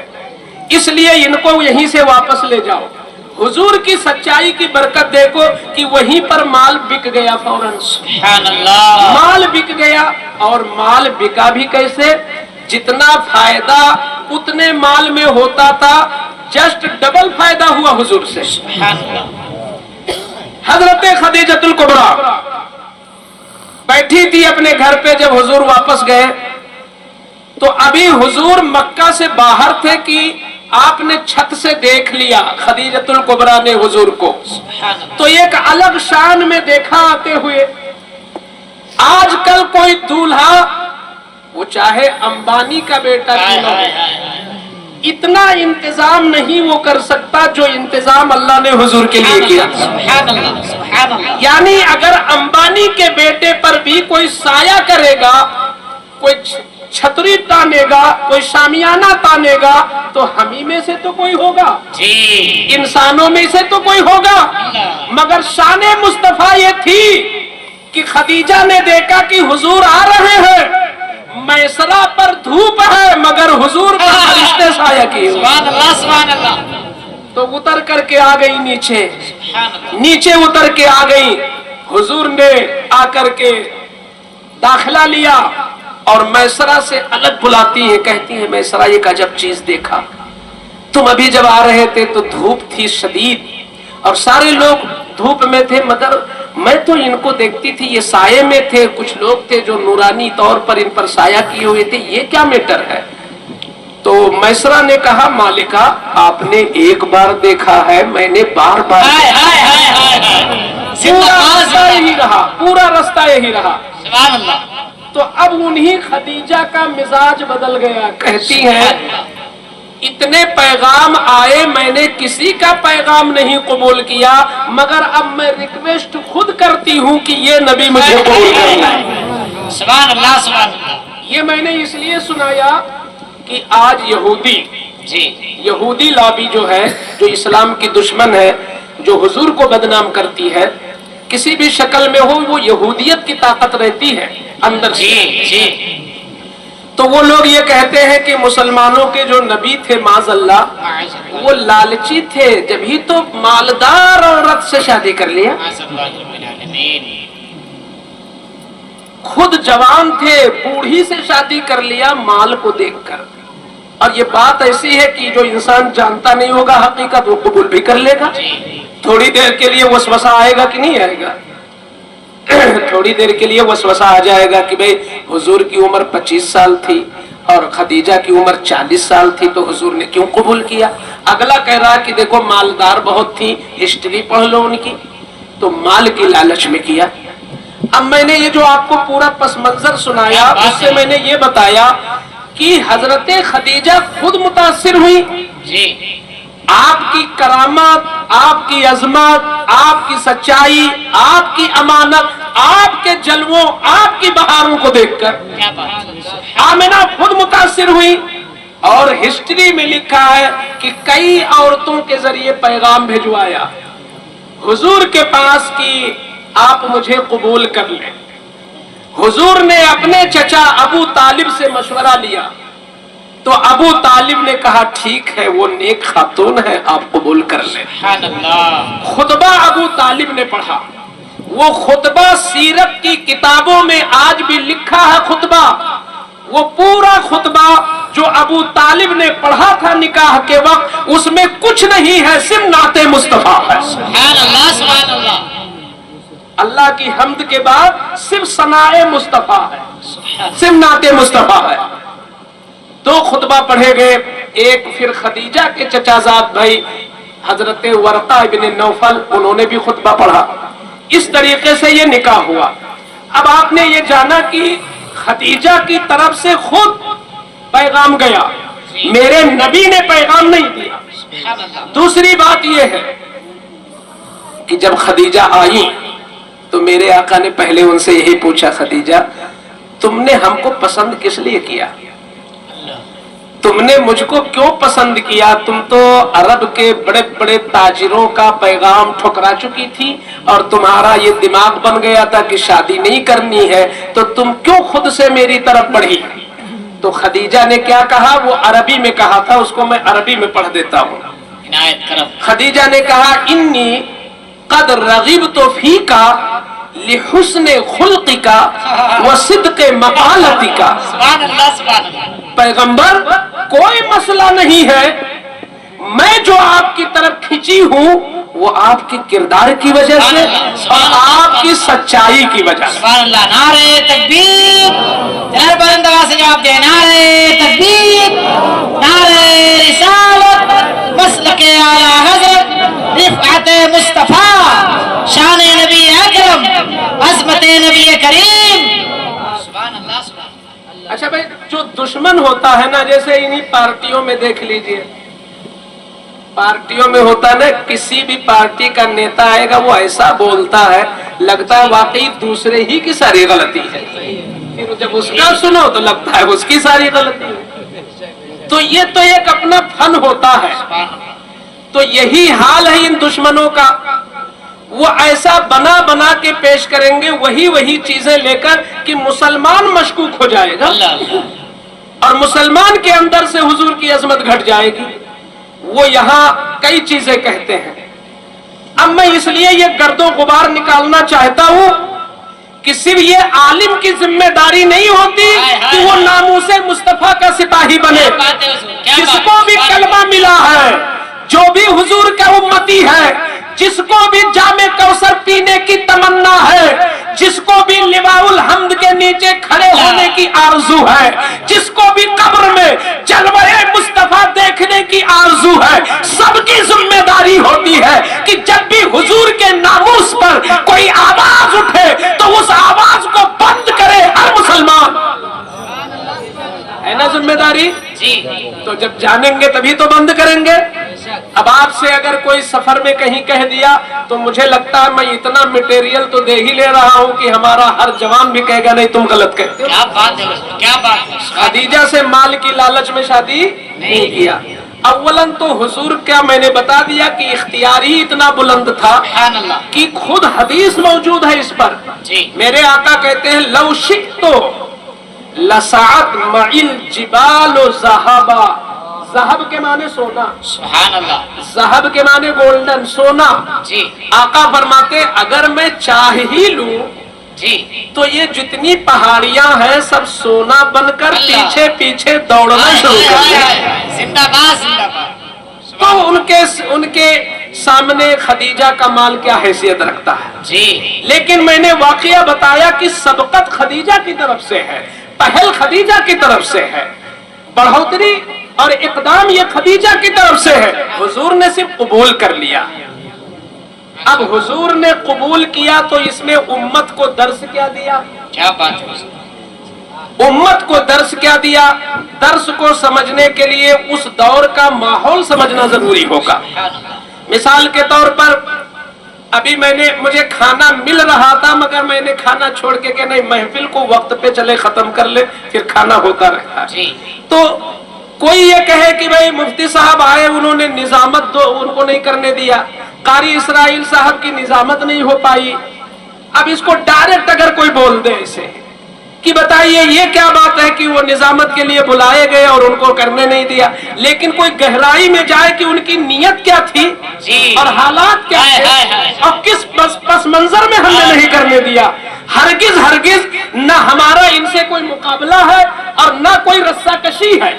इसलिए इनको यहीं से वापस ले जाओ। हुजूर की सच्चाई की बरकत देखो कि वहीं पर माल बिक गया फौरन, सुभान अल्लाह, माल बिक गया। और माल बिका भी कैसे? जितना फायदा उतने माल में होता था, जस्ट डबल फायदा हुआ हुजूर से, सुभान अल्लाह। हजरत खदीजतुल कुबरा बैठी थी अपने घर पे, जब हुजूर वापस गए तो अभी हुजूर मक्का से बाहर थे कि आपने छत से देख लिया खदीजतुल कुबरा ने हुजूर को, तो एक अलग शान में देखा आते हुए। आजकल कोई दूल्हा, वो चाहे अंबानी का बेटा क्यों ना हो, इतना इंतजाम नहीं वो कर सकता जो इंतजाम अल्लाह ने हुजूर के लिए किया। यानी अगर अंबानी के बेटे पर भी कोई साया करेगा, कोई छतरी तानेगा, कोई शामियाना तानेगा, तो हमी में से तो कोई होगा, इंसानों में से तो कोई होगा। मगर शाने मुस्तफा ये थी कि खदीजा ने देखा कि हुजूर आ रहे हैं, मैसरा पर धूप है मगर हुजूर पर फरिश्ते साया किए, तो उतर करके आ गई नीचे, नीचे उतर के आ गई। हुजूर ने आकर के दाखिला लिया और मैसरा से अलग बुलाती है, कहती है मैसरा एक अजब चीज देखा, तुम अभी जब आ रहे थे तो धूप थी शदीद और सारे लोग धूप में थे, मगर मैं तो इनको देखती थी ये साये में थे, कुछ लोग थे जो नूरानी तौर पर इन पर साया किए हुए थे, ये क्या मैटर है? तो मैसरा ने कहा मालिका आपने एक बार देखा है, मैंने बार बार हाय हाय हाय हाय हाय पूरा रास्ता यही रहा, पूरा रास्ता यही रहा। सुभान अल्लाह। तो अब उन्हीं खदीजा का मिजाज बदल गया। कहती हैं इतने पैगाम आए, मैंने किसी का पैगाम नहीं कबूल किया, मगर अब मैं रिक्वेस्ट खुद करती हूँ कि ये नबी मुझे कबूल करना है। सुभान अल्लाह सुभान अल्लाह। ये मैंने इसलिए सुनाया कि आज यहूदी लॉबी जो है, जो इस्लाम की दुश्मन है, जो हुजूर को बदनाम करती है, किसी भी शक्ल में हो, वो यहूदियत की ताकत रहती है अंदर से। तो वो लोग ये कहते हैं कि मुसलमानों के जो नबी थे माज़अल्लाह, वो लालची थे, जब ही तो मालदार औरत से शादी कर लिया। खुद जवान थे, बूढ़ी से शादी कर लिया माल को देखकर। और ये बात ऐसी है कि जो इंसान जानता नहीं होगा हकीकत, वो कबूल भी कर लेगा। थोड़ी देर के लिए वसवसा आएगा कि नहीं आएगा? थोड़ी देर के लिए वसवसा आ जाएगा कि भाई हुजूर की उम्र 25 साल थी और खदीजा की उम्र 40 साल थी, तो हुजूर ने क्यों कबूल किया? अगला कह रहा कि देखो मालदार बहुत थी, हिस्ट्री पढ़ लो उनकी, तो माल की लालच में किया। अब मैंने ये जो आपको पूरा पस मंजर सुनाया, उससे मैंने ये बताया कि हजरत खदीजा खुद मुतासिर हुई। आपकी करामत, आपकी अजमत, आपकी सच्चाई, आपकी अमानत, आपके जलवों, आपकी बहारों को देखकर आमिना खुद मुतासिर हुई। और हिस्ट्री में लिखा है कि कई औरतों के जरिए पैगाम भिजवाया हुजूर के पास कि आप मुझे कबूल कर लें। हुजूर ने अपने चचा अबू तालिब से मशवरा लिया, तो अबू तालिब ने कहा ठीक है, वो नेक खातून है, आप कबूल कर लें। खुतबा अबू तालिब ने पढ़ा, वो खुतबा सीरत की किताबों में आज भी लिखा है खुतबा। वो पूरा खुतबा जो अबू तालिब ने पढ़ा था निकाह के वक्त, उसमें कुछ नहीं है, सिर्फ नाते मुस्तफा है। सुभान अल्लाह सुभान अल्लाह। अल्लाह की हम्द के बाद सिर्फ सनाए मुस्तफा है, सिर्फ नाते मुस्तफा है। दो खुतबा पढ़े गए, एक फिर खदीजा के चचाजाद भाई हजरत वरका इब्न नौफल, उन्होंने भी खुतबा पढ़ा। इस तरीके से ये निकाह हुआ। अब आपने ये जाना कि खदीजा की तरफ से खुद पैगाम गया, मेरे नबी ने पैगाम नहीं दिया। दूसरी बात यह है कि जब खदीजा आई तो मेरे आका ने पहले उनसे यही पूछा, खदीजा तुमने हमको पसंद किस लिए किया? तुमने मुझको क्यों पसंद किया? तुम तो अरब के बड़े बड़े ताजिरों का पैगाम ठुकरा चुकी थी और तुम्हारा ये दिमाग बन गया था कि शादी नहीं करनी है, तो तुम क्यों खुद से मेरी तरफ बढ़ी? तो खदीजा ने क्या कहा? वो अरबी में कहा था, उसको मैं अरबी में पढ़ देता हूँ। खदीजा ने कहा इन्नी कद रग़िबतु फीका लिहुस्ने खुल्क़िका व सिद्क़े मक़ालतिका। पैगंबर कोई मसला नहीं है, मैं जो आपकी तरफ खिंची हूँ वो आपके किरदार की वजह से और आपकी सच्चाई की वजह से। नारे तकबीर, बुलंद आवाज से जवाब दे, नारे तकबीर, नारे रिसालत, मसलके आला हज़रत, रिफ़अत मुस्तफा, शान नबी अकरम, अज़मत नबी करीम। सुभान अल्लाह सुभान अल्लाह। अच्छा भाई, जो दुश्मन होता है ना, जैसे इन्हीं पार्टियों में देख लीजिए, पार्टियों में होता ना, किसी भी पार्टी का नेता आएगा वो ऐसा बोलता है लगता है वाकई दूसरे ही की सारी गलती है, फिर जब उसका सुनो तो लगता है उसकी सारी गलती है। तो ये तो एक अपना फन होता है। तो यही हाल है इन दुश्मनों का, वो ऐसा बना बना के पेश करेंगे वही वही चीजें लेकर कि मुसलमान मशकूक हो जाएगा और मुसलमान के अंदर से हुजूर की अजमत घट जाएगी। वो यहाँ कई चीजें कहते हैं। अब मैं इसलिए ये गर्दो गुबार निकालना चाहता हूँ कि सिर्फ ये आलिम की जिम्मेदारी नहीं होती कि वो नामूसे मुस्तफा का सिपाही बने। जिसको भी कलमा मिला है, जो भी हुजूर का उम्मती है, जिसको भी जामे कौसर पीने की तमन्ना है, जिसको भी लिवाउल हम्द के नीचे खड़े होने की आरजू है, जिसको भी कब्र में जलवे मुस्तफा देखने की आरजू है, सबकी जिम्मेदारी होती है कि जब भी हुजूर के नामूस पर कोई आवाज उठे तो उस आवाज को बंद करे हर मुसलमान। है ना जिम्मेदारी जी। तो जब जानेंगे तभी तो बंद करेंगे। अब आपसे अगर कोई सफर में कहीं कह दिया तो मुझे लगता है मैं इतना मटेरियल तो दे ही ले रहा हूं कि हमारा हर जवान भी कहेगा नहीं तुम गलत कहते हो। क्या बात है, क्या बात है। खदीजा से माल की लालच में शादी नहीं किया। अव्वलन तो हुजूर क्या मैंने बता दिया कि इख्तियार ही इतना बुलंद था सुभान अल्लाह। कि खुद हदीस मौजूद है इस पर। जी। मेरे आका कहते हैं लव शिक्तो लसात मइल जिबालो ज़हाबा। ज़हब के माने सोना, सुभान अल्लाह। ज़हब के माने गोल्डन सोना। जी आका फरमाते अगर मैं चाह ही लूं जी। तो ये जितनी पहाड़ियां हैं सब सोना बनकर अल्लाह। पीछे पीछे दौड़ना शुरू कर दें। जिंदाबाद जिंदाबाद। तो उनके सामने खदीजा का माल क्या हैसियत रखता है। जी। लेकिन मैंने वाकया बताया कि सबकत खदीजा की तरफ से है, पहल खदीजा की तरफ से है, बढ़ोतरी और इकदाम ये खदीजा की तरफ से है। हुजूर ने सिर्फ कबूल कर लिया। अब हुजूर ने कबूल किया तो इसमें उम्मत को दर्स क्या दिया। क्या बात है। उम्मत को दर्स क्या दिया। दर्स को समझने के लिए उस दौर का माहौल समझना जरूरी होगा। मिसाल के तौर पर अभी मुझे खाना मिल रहा था मगर मैंने खाना छोड़ के कि नहीं महफिल को वक्त पे चले खत्म कर ले फिर खाना होता रहता है। तो कोई ये कहे कि भाई मुफ्ती साहब आए उन्होंने निजामत दो उनको नहीं करने दिया, कारी इसराइल साहब की निजामत नहीं हो पाई। अब इसको डायरेक्ट अगर कोई बोल दे इसे कि बताइए ये क्या बात है कि वो निजामत के लिए बुलाए गए और उनको करने नहीं दिया, लेकिन कोई गहराई में जाए कि उनकी नीयत क्या थी जी। और हालात क्या थे और किस पस मंजर में हमने नहीं करने दिया। हरगिज हरगिज न हमारा इनसे कोई मुकाबला है और न कोई रस्साकशी है।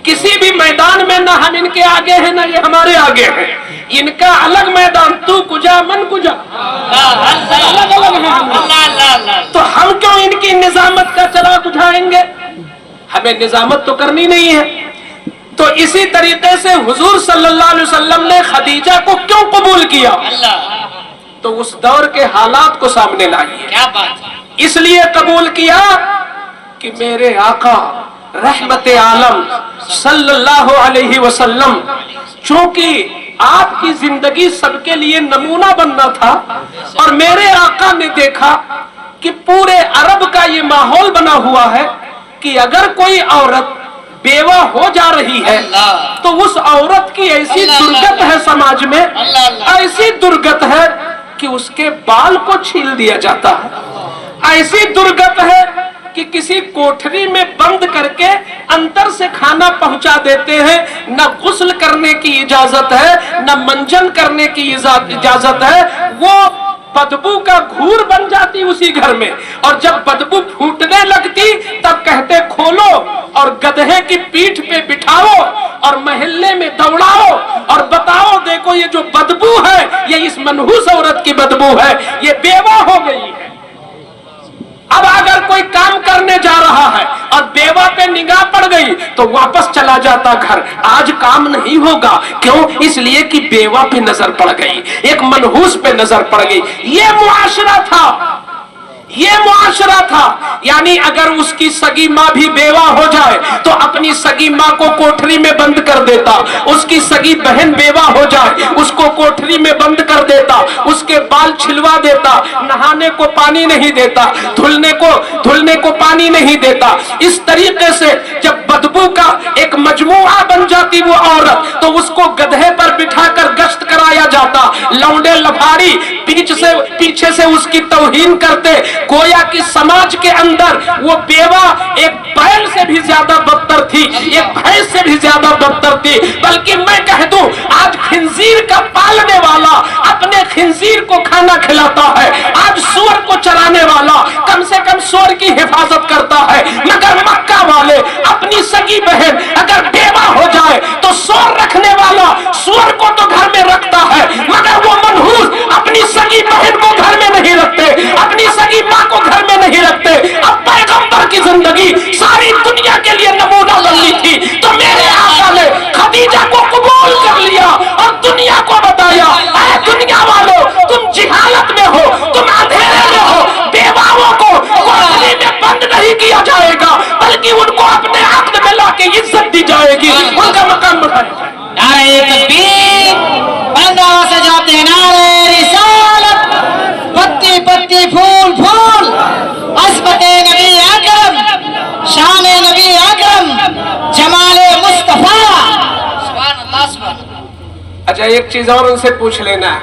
किसी भी मैदान में न हम इनके आगे हैं न ये हमारे आगे हैं। इनका अलग मैदान, तू कुजा मन कुजा, अलग अलग है। तो हम क्यों इनकी निजामत का चराग बुझाएंगे, हमें निजामत तो करनी नहीं है। तो इसी तरीके से हुजूर सल्लल्लाहु अलैहि वसल्लम ने खदीजा को क्यों कबूल किया, तो उस दौर के हालात को सामने लाइए। क्या बात है। इसलिए कबूल किया कि मेरे आका रहमत आलम सल्लल्लाहु अलैहि वसल्लम, चूंकि आपकी जिंदगी सबके लिए नमूना बनना था और मेरे आका ने देखा कि पूरे अरब का ये माहौल बना हुआ है कि अगर कोई औरत बेवा हो जा रही है तो उस औरत की ऐसी दुर्गत है समाज में, ऐसी दुर्गत है कि उसके बाल को छील दिया जाता है, ऐसी दुर्गत है कि किसी कोठरी में बंद करके अंदर से खाना पहुंचा देते हैं। न गुस्ल करने की इजाजत है न मंजन करने की इजाजत है। वो बदबू का घूर बन जाती उसी घर में, और जब बदबू फूटने लगती तब कहते खोलो और गधे की पीठ पे बिठाओ और महल्ले में दौड़ाओ और बताओ देखो ये जो बदबू है ये इस मनहूस औरत की बदबू है, ये बेवा हो गई है। अब अगर कोई काम करने जा रहा है और बेवा पे निगाह पड़ गई तो वापस चला जाता घर, आज काम नहीं होगा। क्यों? इसलिए कि बेवा पे नजर पड़ गई, एक मनहूस पे नजर पड़ गई। ये मुआशरा था, ये मुआशरा था। यानी अगर उसकी सगी माँ भी बेवा हो जाए तो अपनी सगी माँ को कोठरी में बंद कर देता, उसकी सगी बहन बेवा हो जाए उसको कोठरी में बंद कर देता, उसके बाल छिलवा देता, नहाने को पानी नहीं देता, धुलने को पानी नहीं देता। इस तरीके से जब बदबू का एक मजमुआ बन जाती वो औरत तो उसको गधे पर बिठाकर गश्त कराया जाता। लौंडे लफाड़ी पीछे से उसकी तौहीन करते, गोया कि समाज के अंदर वो बेवा एक बैल से भी ज्यादा बदतर थी, एक भैंस से भी ज्यादा बदतर थी। बल्कि मैं कह दूं आज खिंजीर का पालने वाला अपने खिंजीर को खाना खिलाता है, आज सूअर को चराने वाला कम से कम सूअर की हिफाजत करता है। मगर मक्का वाले अपनी सगी बहन अगर बेवा हो जाए तो सूअर रखने वाला सूअर को तो घर में रखता है मगर वो नारे तकबीर, बुलंद आवाज से जवाब दें, नारे रिसालत, पत्ती पत्ती फूल फूल, अज़मत नबी अकरम, शान नबी अकरम, जमाल मुस्तफा। सुभान अल्लाह, सुभान अल्लाह। अच्छा, एक चीज और उनसे पूछ लेना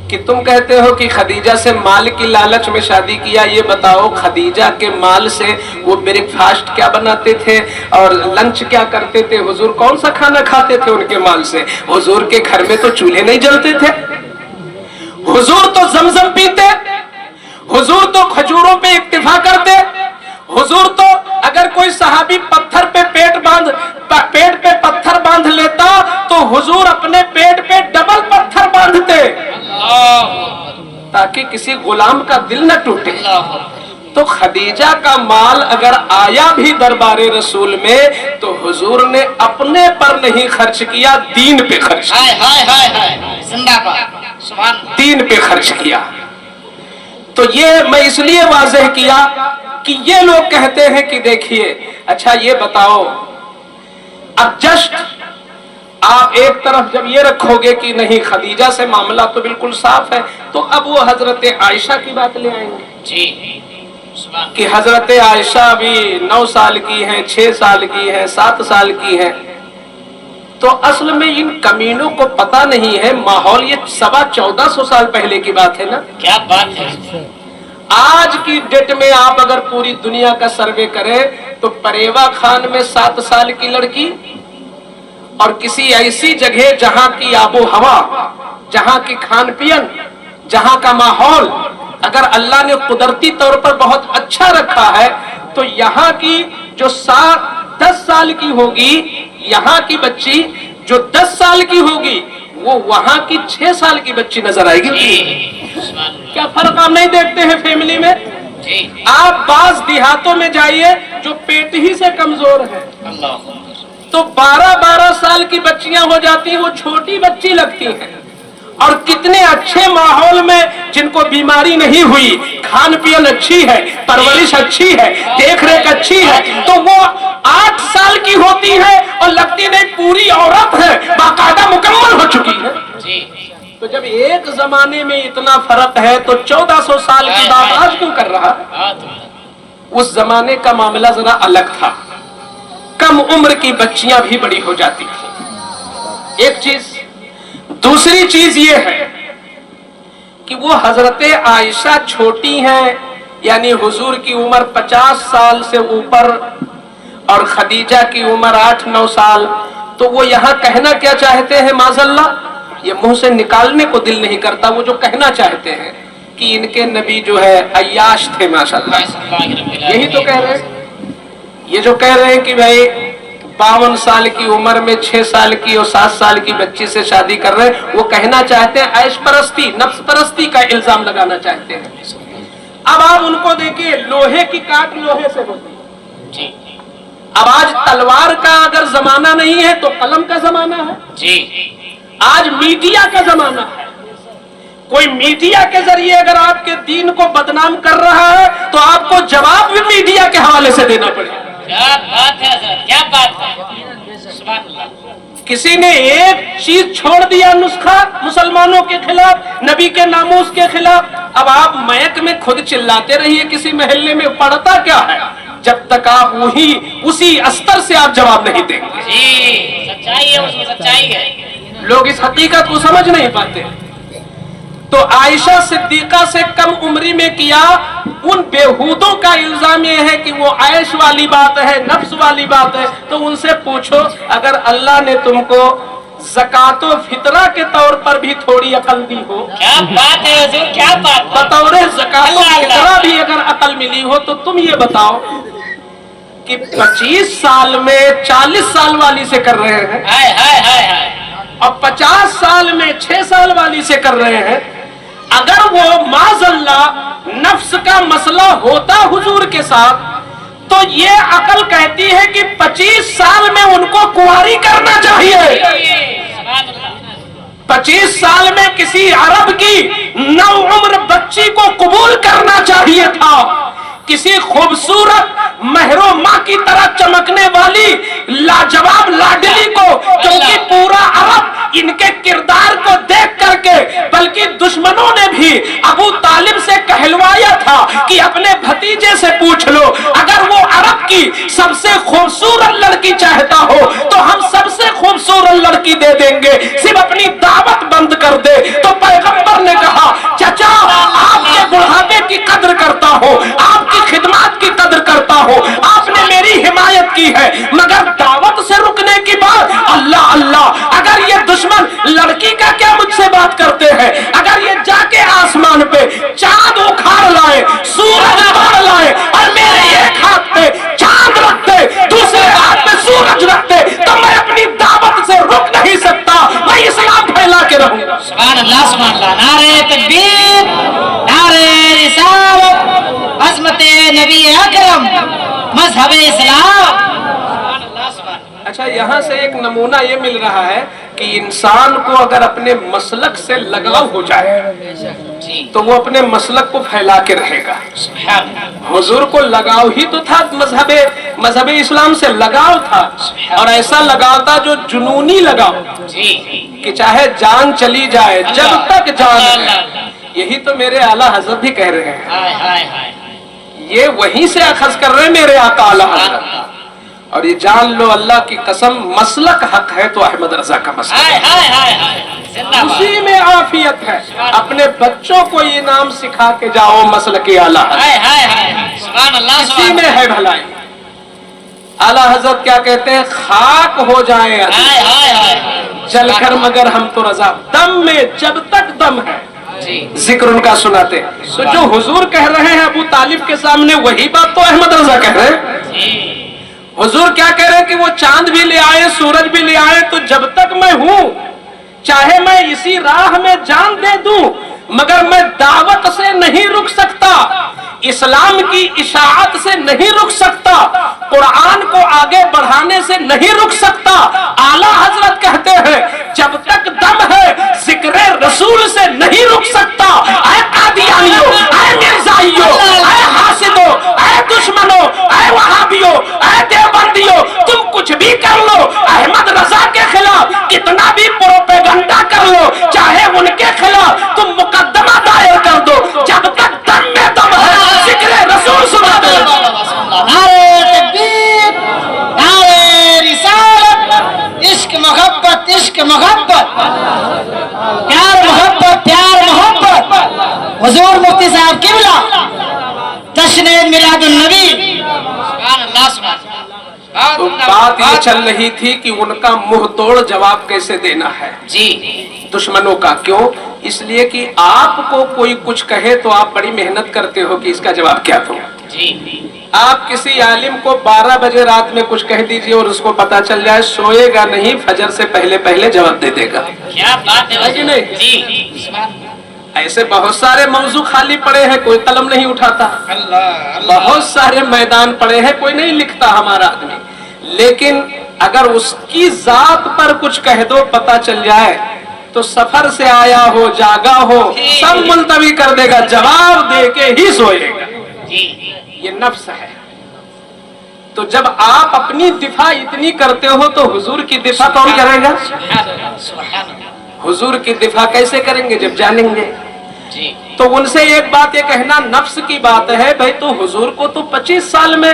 कि तुम कहते हो कि खदीजा से माल की लालच में शादी किया, ये बताओ खदीजा के माल से वो ब्रेकफास्ट क्या बनाते थे और लंच क्या करते थे? हुजूर कौन सा खाना खाते थे उनके माल से? हुजूर के घर में तो चूल्हे नहीं जलते थे, हुजूर तो जमजम पीते, हुजूर तो खजूरों पे इक्तिफा करते, हुजूर तो अगर कोई सहाबी पत्थर पे पेट पे पत्थर बांध लेता तो हुजूर अपने पेट पे डबल पत्थर बांधते ताकि किसी गुलाम का दिल न टूटे। तो खदीजा का माल अगर आया भी दरबारे रसूल में तो हुजूर ने अपने पर नहीं खर्च किया, दीन पे खर्च किया। हाय हाय हाय हाय, जिंदाबाद, सुभान अल्लाह। दीन पे खर्च किया। तो ये मैं इसलिए वाज़ेह किया कि ये लोग कहते हैं कि देखिए, अच्छा ये बताओ, अब जस्ट आप एक तरफ जब ये रखोगे कि नहीं खदीजा से मामला तो बिल्कुल साफ है, तो अब वो हजरत आयशा की बात ले आएंगे जी, सुभान कि हजरत आयशा भी 9 साल की हैं, 6 साल की हैं, 7 साल की हैं। तो असल में इन कमीनों को पता नहीं है माहौल, ये 1450 साल पहले की बात है ना। क्या बात है। आज की डेट में आप अगर पूरी दुनिया का सर्वे करें तो परेवा खान में 7 साल की लड़की और किसी ऐसी जगह जहां की आबो हवा, जहां की खान पियन, जहां का माहौल अगर अल्लाह ने कुदरती तौर पर बहुत अच्छा रखा है तो यहाँ की जो 10 साल की होगी, यहाँ की बच्ची जो 10 साल की होगी वो वहां की 6 साल की बच्ची नजर आएगी। क्या फर्क आप नहीं देखते हैं फैमिली में? आप बाज देहातों में जाइए जो पेट ही से कमजोर है तो 12-12 साल की बच्चियां हो जाती हैं, वो छोटी बच्ची लगती हैं। और कितने अच्छे माहौल में जिनको बीमारी नहीं हुई, खान पियन अच्छी है, परवरिश अच्छी है, देख रेख अच्छी है, तो वो 8 साल की होती है और लगती नहीं पूरी औरत है, बाकायदा मुकम्मल हो चुकी है। तो जब एक जमाने में इतना फर्क है तो 1400 साल की बात आज क्यों कर रहा? उस जमाने का मामला जरा अलग था, कम उम्र की बच्चियां भी बड़ी हो जाती थी। एक चीज, दूसरी चीज ये है कि वो हजरत आयशा छोटी हैं, यानी हुजूर की उम्र 50 साल से ऊपर और खदीजा की उम्र 8-9 साल। तो वो यहाँ कहना क्या चाहते हैं माज़अल्लाह, ये मुंह से निकालने को दिल नहीं करता, वो जो कहना चाहते हैं कि इनके नबी जो है अय्याश थे माशाअल्लाह, यही तो कह रहे हैं। ये जो कह रहे हैं कि भाई 52 साल की उम्र में 6 साल की और 7 साल की बच्ची से शादी कर रहे हैं, वो कहना चाहते हैं ऐश परस्ती, नफ्स परस्ती का इल्जाम लगाना चाहते हैं। अब आप उनको देखिए, लोहे की काट लोहे से होती है। अब आज तलवार का अगर जमाना नहीं है तो कलम का जमाना है जी। आज मीडिया का जमाना है, कोई मीडिया के जरिए अगर आपके दीन को बदनाम कर रहा है तो आपको जवाब भी मीडिया के हवाले से देना पड़ेगा। क्या बात है सर, क्या बात है, सुभान अल्लाह। किसी ने एक चीज छोड़ दिया, नुस्खा मुसलमानों के खिलाफ, नबी के नामूस के खिलाफ। अब आप मैक में खुद चिल्लाते रहिए, किसी महल्ले में पड़ता क्या है जब तक आप उसी अस्तर से आप जवाब नहीं देंगे। जी, सच्चाई है, उसमें सच्चाई है। लोग इस हकीकत को समझ नहीं पाते। तो आयशा सिद्दीका से कम उम्री में किया, उन बेहूदों का इल्जाम ये है कि वो ऐश वाली बात है, नफ्स वाली बात है। तो उनसे पूछो, अगर अल्लाह ने तुमको ज़कातो फितरा के तौर पर भी थोड़ी अकल दी हो, क्या बात है हुजूर, क्या बात है, बतौर ज़कातो फितरा भी अगर अकल मिली हो तो तुम ये बताओ कि 25 साल में 40 साल वाली से कर रहे हैं, हाय हाय हाय हाय, और 50 साल में 6 साल वाली से कर रहे हैं। अगर वो माज़अल्लाह नफ्स का मसला होता हुजूर के साथ तो ये अकल कहती है कि 25 साल में उनको कुंवारी करना चाहिए। 25 साल में किसी अरब की नौउम्र बच्ची को कबूल करना चाहिए था। किसी खूबसूरत महरो माँ की तरह चमकने वाली लाजवाब लाडली को जो कि खदीजे से पूछ लो, अगर वो अरब की सबसे खूबसूरत लड़की चाहता हो तो हम सबसे खूबसूरत लड़की दे देंगे, सिर्फ अपनी दावत बंद कर दे। तो पैगंबर ने कहा, चचा आपके बुढ़ापे की कदर करता हो, आपकी खिदमत की कदर करता हो, आपने मेरी हिमायत की है, मगर दावत से रुकने की बात, अल्लाह अल्लाह, अगर ये दुश्मन लड़की का क्या मुझसे बात करते हैं, अगर ये जाके आसमान पे चांद उखाड़ लाए, सूरज तोड़ लाए और मेरे एक हाथ पे चांद रखते, दूसरे हाथ पे सूरज रखते, तो मैं अपनी दावत से रुक नहीं सकता, मैं इस्लाम फैला के रहूंगा। सुभान अल्लाह, सुभान अल्लाह। नारे तकबीर, नारे रिसालत, अज़मते नबी अकरम, मज़हब इस्लाम। अच्छा, यहाँ से एक नमूना ये मिल रहा है कि इंसान को अगर अपने मसलक से लगाव हो जाए तो वो अपने मसलक को फैला के रहेगा। हुजूर को लगाव ही तो था, मजहब इस्लाम से लगाव था, और ऐसा लगाव था जो जुनूनी लगाव कि चाहे जान चली जाए जब तक जान है। यही तो मेरे आला हजरत भी कह रहे हैं, ये वहीं से अखज़ कर रहे हैं मेरे आका आला हजरत। और ये जान लो अल्लाह की कसम, मसलक हक है तो अहमद रजा का मसलक, उसी में आफियत है। अपने बच्चों को ये नाम सिखा के जाओ, मसलक आला हजरत, इसी में है भलाई। आला हजरत क्या कहते हैं, खाक हो जाए जलकर मगर हम तो रजा, दम में जब तक दम है जिक्र उनका सुनाते। तो जो हुजूर कह रहे हैं अबू तालिब के सामने, वही बात तो अहमद रजा कह रहे हैं। हुजूर क्या कह रहे हैं कि वो चांद भी ले आए, सूरज भी ले आए, तो जब तक मैं हूं, चाहे मैं इसी राह में जान दे दूं, मगर मैं दावत से नहीं रुक सकता, इस्लाम की इशाअत से नहीं रुक सकता, कुरान को आगे बढ़ाने से नहीं रुक सकता। आला हजरत कहते हैं, जब तक दम है जिक्र रसूल से नहीं रुक सकता। ऐ कादियानियों, ऐ मिर्जाइयों, ऐ हासिदों, ऐ दुश्मनों, ऐ वहाबियों, ऐ देवबंदियों, तुम कुछ भी कर लो, अहमद रजा के खिलाफ कितना भी प्रोपेगंडा कर लो, चाहे उनके खिलाफ तुम मुकदमा दायर कर दो, जब तक दम में दम है जिक्र रसूल सुना दो। नारे तकबीर, नारे रिसालत, इश्क मोहब्बत, इश्क मोहब्बत, प्यार मोहब्बत, प्यार मोहब्बत। हुजूर मुफ्ती साहब किबला जश्न मिलादुन नबी। सुभान अल्लाह, सुभान अल्लाह। तो बात ये चल रही थी कि उनका मुंह तोड़ जवाब कैसे देना है जी दुश्मनों का। क्यों? इसलिए कि आपको कोई कुछ कहे तो आप बड़ी मेहनत करते हो कि इसका जवाब क्या दूं। आप किसी आलिम को 12 बजे रात में कुछ कह दीजिए और उसको पता चल जाए, सोएगा नहीं, फजर से पहले पहले जवाब दे देगा। क्या बात है कि नहीं? जी, ऐसे बहुत सारे मौजू खाली पड़े हैं, कोई कलम नहीं उठाता। बहुत सारे मैदान पड़े हैं, कोई नहीं लिखता हमारा आदमी। लेकिन अगर उसकी जात पर कुछ कह दो, पता चल जाए, तो सफर से आया हो, जागा हो, सब मुलतवी कर देगा, जवाब दे के ही सोएगा। ये नफ्स है। तो जब आप अपनी दिफा इतनी करते हो तो हुजूर की दिफा कौन करेगा? हुजूर की दिफा कैसे करेंगे जब जानेंगे। तो उनसे एक बात ये कहना नफ्स की बात है भाई। तो हुजूर को तो 25 साल में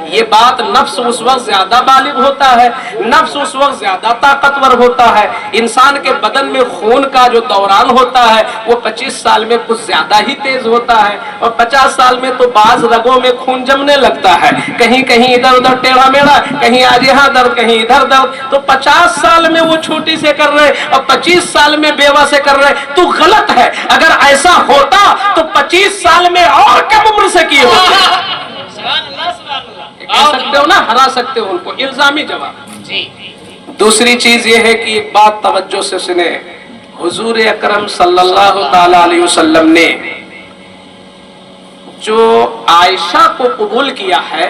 ये बात, नफ्स उस वक्त ज्यादा बालिग होता है, नफ्स उस वक्त ज्यादा ताकतवर होता है। इंसान के बदन में खून का जो दौरान होता है वो 25 साल में कुछ ज्यादा ही तेज होता है, और 50 साल में तो बाज रगों में खून जमने लगता है, कहीं कहीं इधर उधर टेढ़ा मेढ़ा, कहीं आज यहाँ दर्द कहीं इधर दर्द। तो 50 साल में वो छोटी से कर रहे और 25 साल में बेवा से कर रहे, तो गलत है। अगर ऐसा होता तो 25 साल में और कम उम्र से किए होते। कह सकते हो ना, हरा सकते हो उनको, इल्जामी जवाब। दूसरी चीज ये है कि एक बात तवज्जो से सुने, हुजूर अकरम सल्लल्लाहु ताला अलैहि वसल्लम ने जो आयशा को कबूल किया है,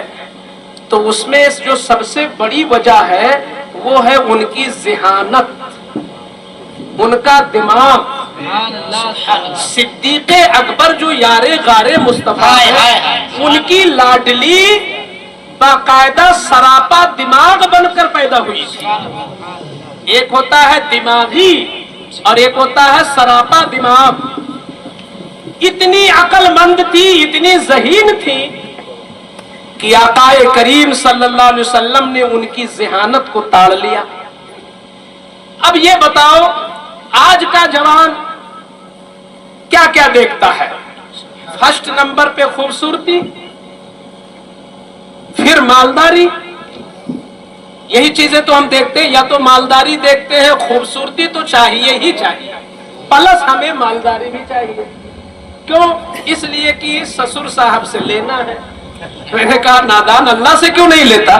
तो उसमें जो सबसे बड़ी वजह है वो है उनकी ज़हानत, उनका दिमाग। सिद्दीक़े अकबर जो यारे गारे मुस्तफा है, उनकी लाडली बाकायदा सरापा दिमाग बनकर पैदा हुई थी। एक होता है दिमागी और एक होता है सरापा दिमाग। इतनी अक्लमंद थी, इतनी ज़हीन थी कि आकाए करीम सल्लल्लाहु अलैहि वसल्लम ने उनकी ज़हानत को ताड़ लिया। अब ये बताओ आज का जवान क्या क्या देखता है? फर्स्ट नंबर पे खूबसूरती, फिर मालदारी। यही चीजें तो हम देखते हैं, या तो मालदारी देखते हैं, खूबसूरती तो चाहिए ही चाहिए, प्लस हमें मालदारी भी चाहिए। क्यों? इसलिए कि ससुर साहब से लेना है। मैंने कहा नादान, अल्लाह से क्यों नहीं लेता?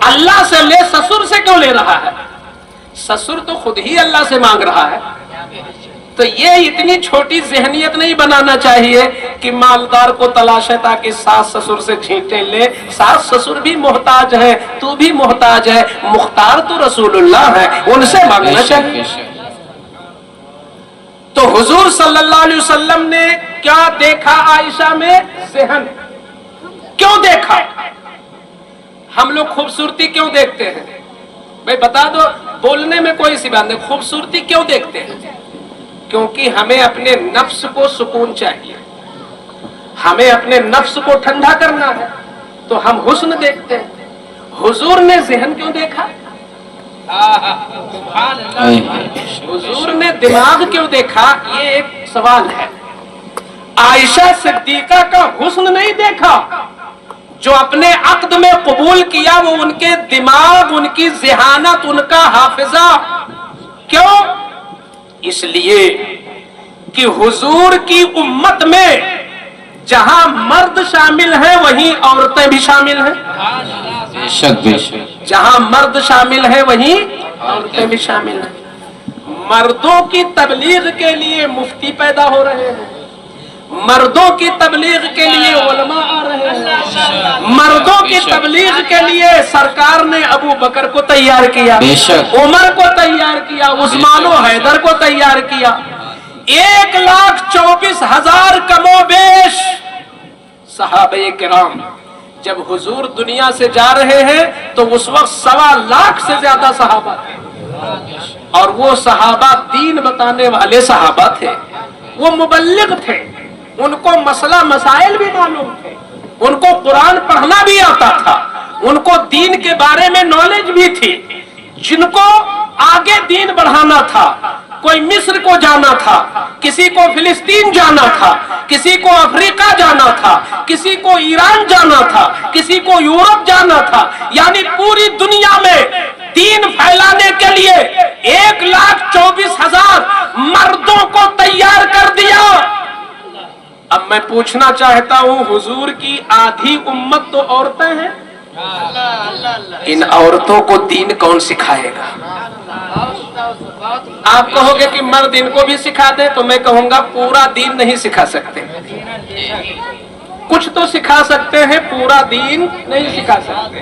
अल्लाह से ले, ससुर से क्यों ले रहा है? ससुर तो खुद ही अल्लाह से मांग रहा है। तो ये इतनी छोटी ज़हनियत नहीं बनाना चाहिए कि मालदार को तलाश है ताकि सास ससुर से छींटे ले। सास ससुर भी मोहताज है, तू भी मोहताज है, मुख्तार तो रसूलुल्लाह है, उनसे मांगना चाहिए। तो हुजूर सल्लल्लाहु अलैहि वसल्लम ने क्या देखा आयशा में? ज़हन। क्यों देखा? हम लोग खूबसूरती क्यों देखते हैं? भाई बता दो, बोलने में कोई सी बात नहीं। खूबसूरती क्यों देखते हैं? क्योंकि हमें अपने नफ्स को सुकून चाहिए, हमें अपने नफ्स को ठंडा करना है, तो हम हुस्न देखते हैं। हुजूर ने ज़हन क्यों देखा? हुजूर ने दिमाग क्यों देखा? ये एक सवाल है। आयशा सिद्दीका का हुस्न नहीं देखा, जो अपने अक्द में कबूल किया वो उनके दिमाग, उनकी ज़हानत, उनका हाफिजा। क्यों? इसलिए कि हुजूर की उम्मत में जहां मर्द शामिल हैं वहीं औरतें भी शामिल हैं। बेशक बेशक। जहां मर्द शामिल है वहीं औरतें भी शामिल हैं। मर्दों की तबलीग के लिए मुफ्ती पैदा हो रहे हैं, मर्दों की तबलीग के लिए उलमा आ रहे हैं, मर्दों की तबलीग के लिए सरकार ने अबू बकर को तैयार किया, उमर को तैयार किया, उस्मान और हैदर को तैयार किया। 1,24,000 कमोबेश सहाबे किराम जब हुजूर दुनिया से जा रहे हैं तो उस वक्त 1.25 लाख से ज्यादा सहाबा थे, और वो सहाबा दीन बताने वाले सहाबा थे, वो मुबल्लिग थे, उनको मसला मसाइल भी मालूम थे, उनको कुरान पढ़ना भी आता था, उनको दीन के बारे में नॉलेज भी थी। जिनको आगे दीन बढ़ाना था, कोई मिस्र को जाना था, किसी को फिलिस्तीन जाना था, किसी को अफ्रीका जाना था, किसी को ईरान जाना था, किसी को यूरोप जाना था, यानी पूरी दुनिया में दीन फैलाने के लिए 1,24,000 मर्दों को तैयार कर दिया। अब मैं पूछना चाहता हूं, हुजूर की आधी उम्मत तो औरतें हैं, इन औरतों को दीन कौन सिखाएगा? आप कहोगे कि मर्द इनको भी सिखा दे, तो मैं कहूंगा पूरा दीन नहीं सिखा सकते, कुछ तो सिखा सकते हैं, पूरा दीन नहीं सिखा सकते।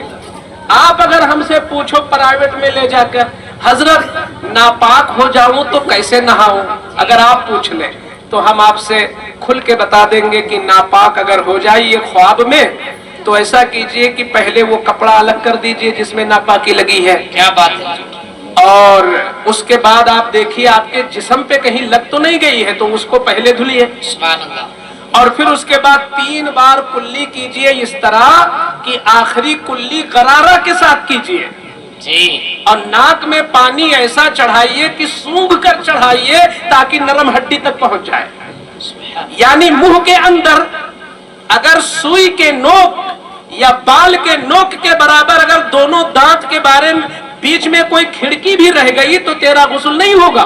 आप अगर हमसे पूछो प्राइवेट में ले जाकर, हजरत नापाक हो जाऊं तो कैसे नहाऊं, अगर आप पूछ ले तो हम आपसे खुल के बता देंगे कि नापाक अगर हो जाइए ख्वाब में तो ऐसा कीजिए कि पहले वो कपड़ा अलग कर दीजिए जिसमें नापाकी लगी है। क्या बात है? और उसके बाद आप देखिए आपके जिस्म पे कहीं लग तो नहीं गई है, तो उसको पहले धुलिए, और फिर उसके बाद 3 बार कुल्ली कीजिए, इस तरह कि आखिरी कुल्ली गरारा के साथ कीजिए जी, और नाक में पानी ऐसा चढ़ाइए कि सूंघ कर चढ़ाइए ताकि नरम हड्डी तक पहुंच जाए। यानी मुंह के अंदर अगर सुई के नोक या बाल के नोक के बराबर अगर दोनों दांत के बारे में बीच में कोई खिड़की भी रह गई तो तेरा गुस्ल नहीं होगा।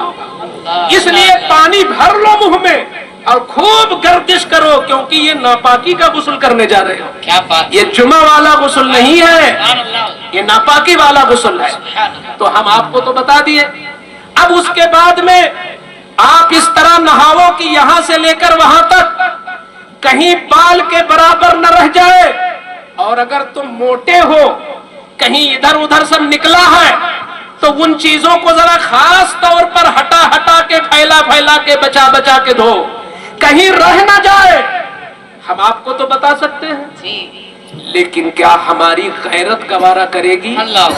इसलिए पानी भर लो मुंह में और खूब गर्दिश करो, क्योंकि ये नापाकी का गुस्ल करने जा रहे हो। क्या बात? ये जुमा वाला गुस्ल नहीं है, ये नापाकी वाला गुस्ल है। तो हम आपको तो बता दिए। अब उसके बाद में आप इस तरह नहाओ कि यहां से लेकर वहां तक कहीं बाल के बराबर न रह जाए, और अगर तुम मोटे हो कहीं इधर उधर सब निकला है तो उन चीजों को जरा खास तौर पर हटा हटा के फैला फैला के बचा बचा के धो, कहीं रह ना जाए। हम आपको तो बता सकते हैं जी, लेकिन क्या हमारी गैरत गवारा करेगी अल्लाह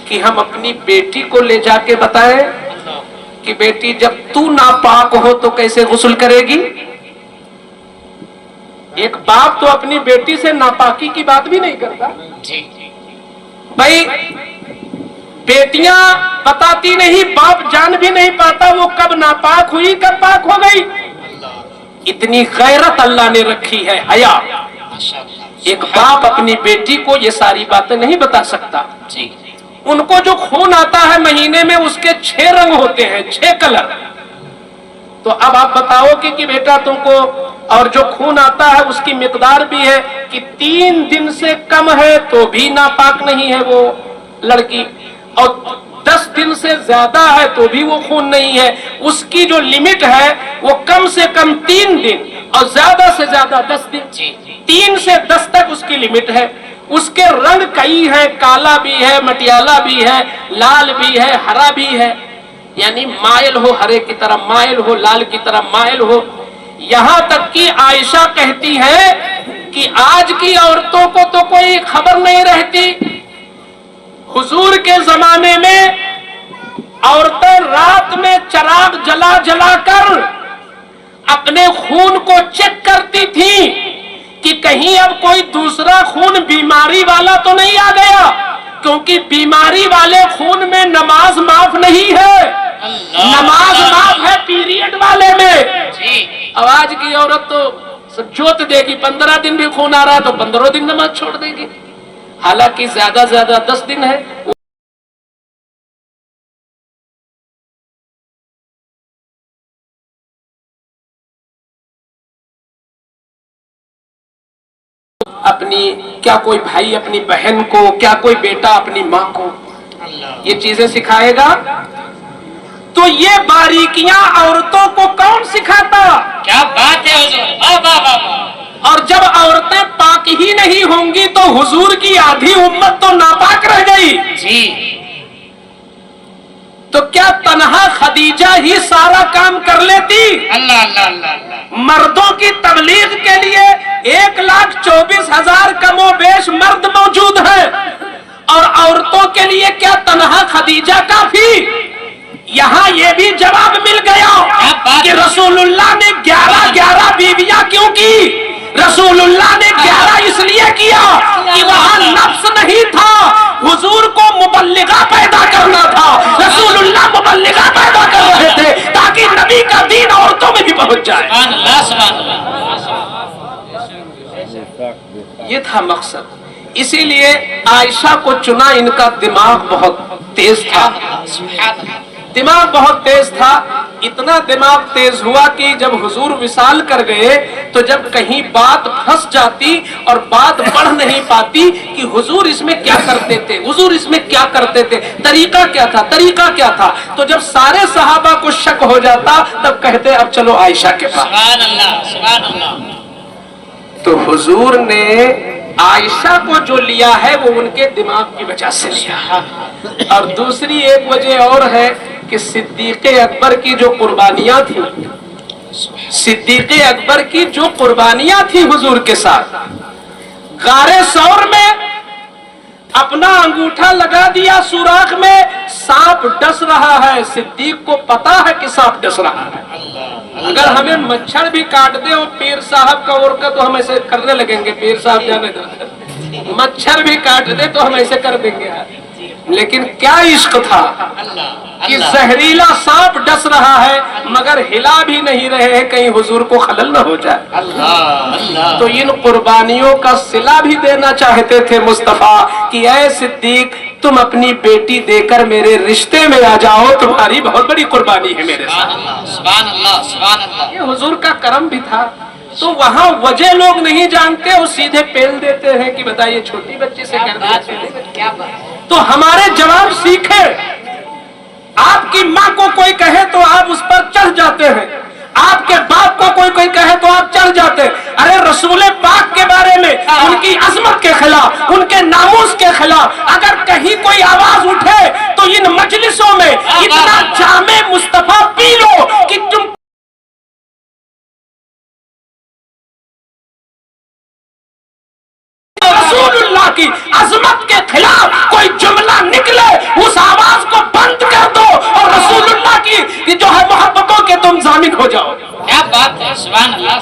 कि हम अपनी बेटी को ले जाके बताएं कि बेटी जब तू नापाक हो तो कैसे गुस्ल करेगी? एक बाप तो अपनी बेटी से नापाकी की बात भी नहीं करता। भाई बेटियां बताती नहीं, बाप जान भी नहीं पाता वो कब नापाक हुई कब पाक हो गई। इतनी गैरत अल्लाह ने रखी है, हया। एक बाप अपनी बेटी को ये सारी बातें नहीं बता सकता। उनको जो खून आता है महीने में उसके 6 रंग होते हैं, 6 कलर। तो अब आप बताओगे कि बेटा तुमको, और जो खून आता है उसकी मिकदार भी है कि 3 दिन से कम है तो भी नापाक नहीं है वो लड़की, और 10 दिन से ज्यादा है तो भी वो खून नहीं है। उसकी जो लिमिट है वो कम से कम 3 दिन और ज्यादा से ज्यादा 10 दिन। 3 से 10 तक उसकी लिमिट है। उसके रंग कई है, काला भी है, मटियाला भी है, लाल भी है, हरा भी है, यानी मायल हो हरे की तरह मायल हो, लाल की तरह मायल हो। यहां तक कि आयशा कहती है कि आज की औरतों को तो कोई खबर नहीं रहती। हुजूर के जमाने में औरतें रात में चिराग जला जला कर अपने खून को चेक करती थी कि कहीं अब कोई दूसरा खून बीमारी वाला तो नहीं आ गया, क्योंकि बीमारी वाले खून में नमाज माफ नहीं है, नमाज माफ है पीरियड वाले में। अब आज की औरत तो जोत देगी, 15 दिन भी खून आ रहा है तो 15 दिन नमाज छोड़ देगी, हालांकि ज्यादा ज्यादा 10 दिन है। अपनी क्या कोई भाई अपनी बहन को, क्या कोई बेटा अपनी माँ को ये चीजें सिखाएगा? तो ये बारीकियां औरतों को कौन सिखाता? क्या बात है हुजूर, वाह वाह वाह। और जब औरतें पाक ही नहीं होंगी तो हुजूर की आधी उम्मत तो नापाक रह गई जी। तो क्या तन्हा खदीजा ही सारा काम कर लेती? अल्लाह अल्लाह अल्लाह। मर्दों की तबलीग के लिए 1,24,000 कमोबेश मर्द मौजूद है, और औरतों के लिए क्या तन्हा खदीजा काफी? यहाँ ये भी जवाब मिल गया कि रसूलुल्लाह ने 11 बीवियां क्यों की? रसूलुल्लाह ने 11 इसलिए किया कि वहां नफ्स नहीं था, हुजूर को मुबल्लिगा पैदा करना था। रसूलुल्लाह मुबल्लिगा पैदा कर रहे थे ताकि नबी का दीन औरतों में भी पहुंच जाए। सुभान अल्लाह, सुभान अल्लाह। ये था मकसद। इसीलिए आयशा को चुना, इनका दिमाग बहुत तेज था, दिमाग बहुत तेज था। इतना दिमाग तेज हुआ कि जब हुजूर विसाल कर गए तो जब कहीं बात फंस जाती और बात बढ़ नहीं पाती कि हुजूर इसमें क्या करते थे, हुजूर इसमें क्या करते थे, तरीका क्या था, तरीका क्या था, तो जब सारे सहाबा को शक हो जाता तब कहते अब चलो आयशा के पास। सुभान अल्लाह, सुभान अल्लाह। तो हुजूर ने आयशा को जो लिया है वो उनके दिमाग की वजह से लिया। और दूसरी एक वजह और है कि सिद्दीक़ अकबर की जो कुर्बानियां थी, सिद्दीक़ अकबर की जो कुर्बानियां थी हुजूर के साथ, गारे सौर में अपना अंगूठा लगा दिया सुराख में, सांप डस रहा है, सिद्दीक को पता है कि सांप डस रहा है। अगर हमें मच्छर भी काट दे और पीर साहब का और का तो हम ऐसे करने लगेंगे, पीर साहब जाने दो, मच्छर भी काट दे तो हम ऐसे कर देंगे। लेकिन क्या इश्क था कि जहरीला सांप डस रहा है मगर हिला भी नहीं रहे हैं कहीं हुजूर को खलल न हो जाए। अल्लाह अल्लाह। तो इन कुर्बानियों का सिला भी देना चाहते थे मुस्तफा कि ऐ सिद्दीक तुम अपनी बेटी देकर मेरे रिश्ते में आ जाओ, तुम्हारी बहुत बड़ी कुर्बानी है मेरे साथ। सुभान अल्लाह, सुभान अल्लाह। ये हुजूर का करम भी था। तो वहाँ वजह लोग नहीं जानते, वो सीधे पेल देते हैं कि बताइए छोटी बच्ची से कर क्या बात। तो हमारे जवाब सीखे। आपकी माँ को कोई कहे तो आप उस पर चढ़ जाते हैं, आपके बाप को कोई कहे तो आप चढ़ जाते हैं। अरे रसूल पाक के बारे में, उनकी अजमत के खिलाफ, उनके नामूस के खिलाफ अगर कहीं कोई आवाज उठे तो इन मजलिसों में इतना जामे मुस्तफा पी लो कि तुम रसूलुल्लाह की अजमत के खिलाफ कोई जुमला निकले उस आवाज को बंद कर दो और रसूलुल्लाह की जो है मोहब्बतों के तुम जामिन हो जाओ। क्या बात है, सुभान अल्लाह।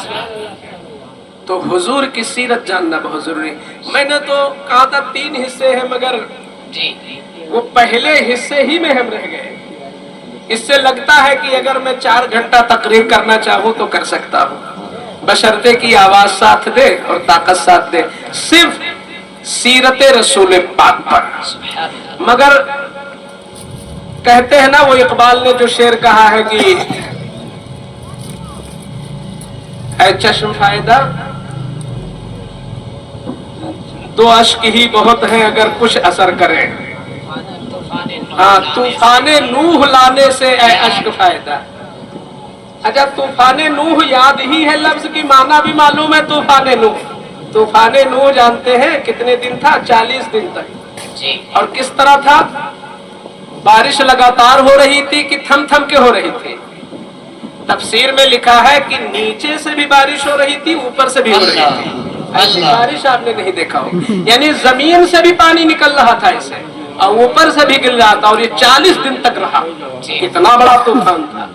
तो हुजूर की सीरत जानना बहुत जरूरी। मैंने तो कहा था 3 हिस्से हैं, मगर جی वो पहले हिस्से ही में हम रह गए। इससे लगता है कि अगर मैं 4 घंटा तकरीर करना चाहूँ तो कर सकता हूँ, बशर्ते की आवाज साथ दे और ताकत साथ दे, सिर्फ सीरत रसूल पाक पर। मगर कहते हैं ना, वो इकबाल ने जो शेर कहा है कि ऐ चश्म फायदा दो अश्क ही बहुत हैं अगर कुछ असर करें। हाँ, तूफाने नूह लाने से ऐ अश्क फायदा। अच्छा, तूफाने नूह याद ही है, लफ्ज की माना भी मालूम है। तूफाने नूह, तूफाने नूह जानते हैं कितने दिन था? 40 दिन तक। جی और किस तरह था? बारिश लगातार हो रही थी कि थम थम के हो रही थी? तफसीर में लिखा है कि नीचे से भी बारिश हो रही थी, ऊपर से भी हो रही थी। ऐसी बारिश आपने नहीं देखा हो, यानी जमीन से भी पानी निकल रहा था इसे, और ऊपर से भी गिर रहा था, और ये 40 दिन तक रहा। कितना बड़ा तूफान था।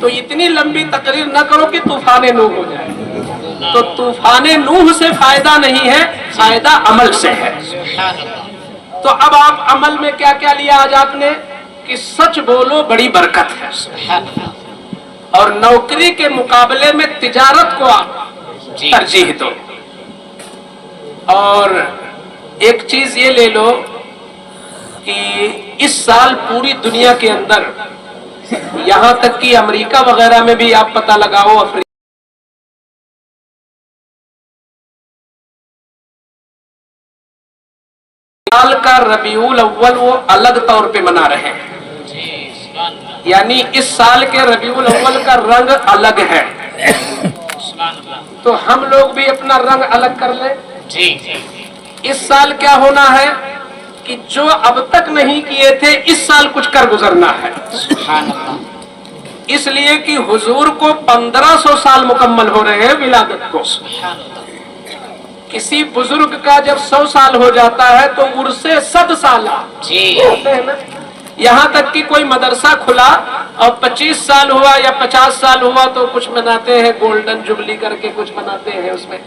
तो इतनी लंबी तकरीर न करो कि तूफान नूह हो जाए। तो तूफान नूह से फायदा नहीं है, फायदा अमल से है। तो अब आप अमल में क्या क्या लिया आज आपने? कि सच बोलो, बड़ी बरकत है, और नौकरी के मुकाबले में तिजारत को आप तरजीह दो। और एक चीज ये ले लो कि इस साल पूरी दुनिया के अंदर, यहां तक कि अमेरिका वगैरह में भी आप पता लगाओ, अफ्रीका साल का रबीउल अव्वल वो अलग तौर पे मना रहे हैं। यानी इस साल के रबीउल अव्वल का रंग अलग है, तो हम लोग भी अपना रंग अलग कर ले। جی इस साल क्या होना है कि जो अब तक नहीं किए थे, इस साल कुछ कर गुजरना है। इसलिए कि हुजूर को 1500 साल मुकम्मल हो रहे हैं विलादत को। किसी बुजुर्ग का जब 100 साल हो जाता है तो उर्से 100 साल جی होते हैं ना। यहाँ तक कि कोई मदरसा खुला और 25 साल हुआ या 50 साल हुआ तो कुछ मनाते हैं, गोल्डन जुबली करके कुछ मनाते हैं उसमें।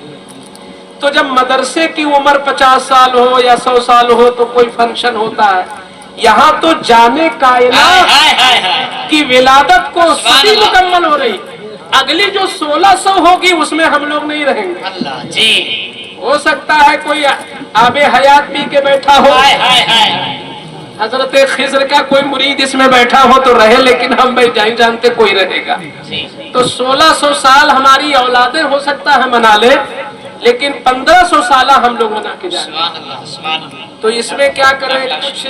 तो जब मदरसे की उम्र 50 साल हो या 100 साल हो तो कोई फंक्शन होता है। यहाँ तो जाने कायनात ہائے ہائے ہائے की विलादत को सदी मुकम्मल हो रही। अगली जो 1600 होगी उसमें हम लोग नहीं रहेंगे। اللہ جی हो सकता है कोई आबे हयात पी के बैठा हो, ہائے ہائے ہائے हजरत खिज़र का कोई मुरीद इसमें बैठा हो तो रहे, लेकिन हम भाई नहीं जानते कोई रहेगा। جی तो 1600 साल हमारी औलादें हो सकता है मना ले, लेकिन 1500 साल हम लोग मना के जाए। سبحان اللہ سبحان اللہ तो इसमें क्या करें? कुछ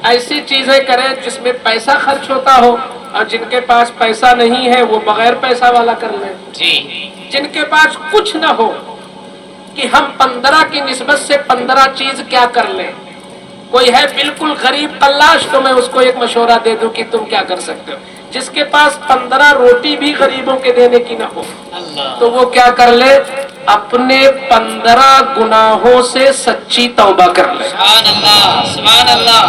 ऐसी चीजें करें जिसमें पैसा खर्च होता हो, और जिनके पास पैसा नहीं है वो बगैर पैसा वाला कर लें। جی जिनके पास कुछ न हो कि हम 15 की निस्बत से 15 चीज क्या कर लें। कोई है बिल्कुल गरीब तलाश, तो मैं उसको एक मशवरा दे दूं कि तुम क्या कर सकते हो। जिसके पास 15 रोटी भी गरीबों के देने की ना हो اللہ तो वो क्या कर ले? अपने 15 गुनाहों से सच्ची तौबा कर ले سبحان اللہ سبحان اللہ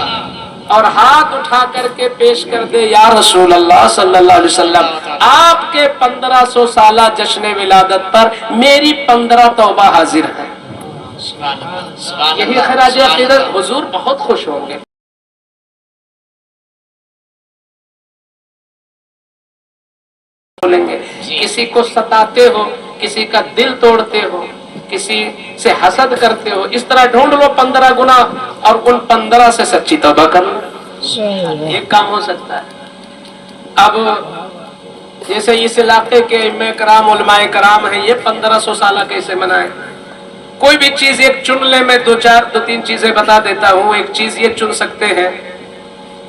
और हाथ उठा करके पेश कर दे, या रसूल अल्लाह सल्लल्लाहु अलैहि वसल्लम, आपके 1500 साला जश्न विलादत पर मेरी 15 तौबा हाजिर है। سبحان اللہ سبحان यही اللہ खराज سبحان अकीदत, اللہ हुजूर बहुत खुश होंगे। बोलेंगे किसी को सताते हो, किसी का दिल तोड़ते हो, किसी से हसद करते हो, इस तरह ढूंढ लो 15 गुना और उन 15 से सच्ची तौबा कर लो। एक काम हो सकता है। अब जैसे इस इलाके के इमाम कराम उलमाए कराम हैं, ये 1500 साल कैसे मनाए? कोई भी चीज एक चुन ले, मैं 2-3 चीजें बता देता हूँ। एक चीज ये चुन सकते हैं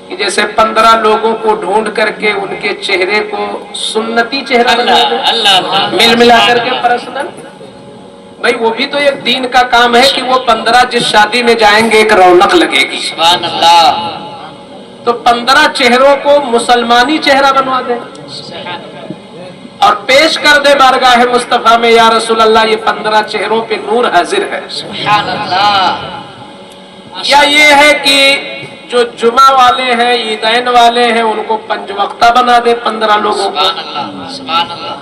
कि जैसे 15 लोगों को ढूंढ करके उनके चेहरे को सुन्नती चेहरा बना दे, اللہ मिल मिला करके पर्सनल। भाई वो भी तो एक दीन का काम है कि वो 15 जिस शादी में जाएंगे एक रौनक लगेगी। سبحان اللہ तो 15 चेहरों को मुसलमानी चेहरा बनवा दे और पेश कर दे बारगाह मुस्तफा में, या रसूल अल्लाह ये 15 चेहरों पे नूर हाजिर है। سبحان اللہ या ये है कि जो जुमा वाले हैं, ईदैन वाले हैं, उनको 5 वक्ता बना दे 15 लोगों को। سبحان اللہ سبحان اللہ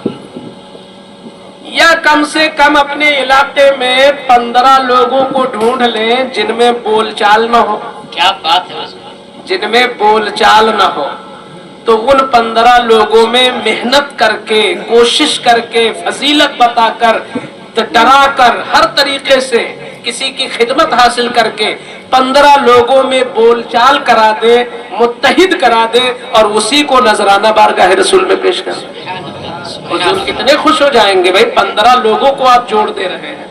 या कम से कम अपने इलाके में 15 लोगों को ढूंढ लें जिनमें बोलचाल न हो, क्या बात है हुजूर। जिनमें बोलचाल न हो, तो उन 15 लोगों में मेहनत करके, कोशिश करके, फजीलत बताकर, डरा कर, हर तरीके से किसी की खिदमत हासिल करके 15 लोगों में बोलचाल करा दे, मुत्तहिद करा दे और उसी को नजराना बारगाह रसूल में पेश कर दे। हुजूर कितने खुश हो जाएंगे भाई, 15 लोगों को आप जोड़ दे रहे हैं।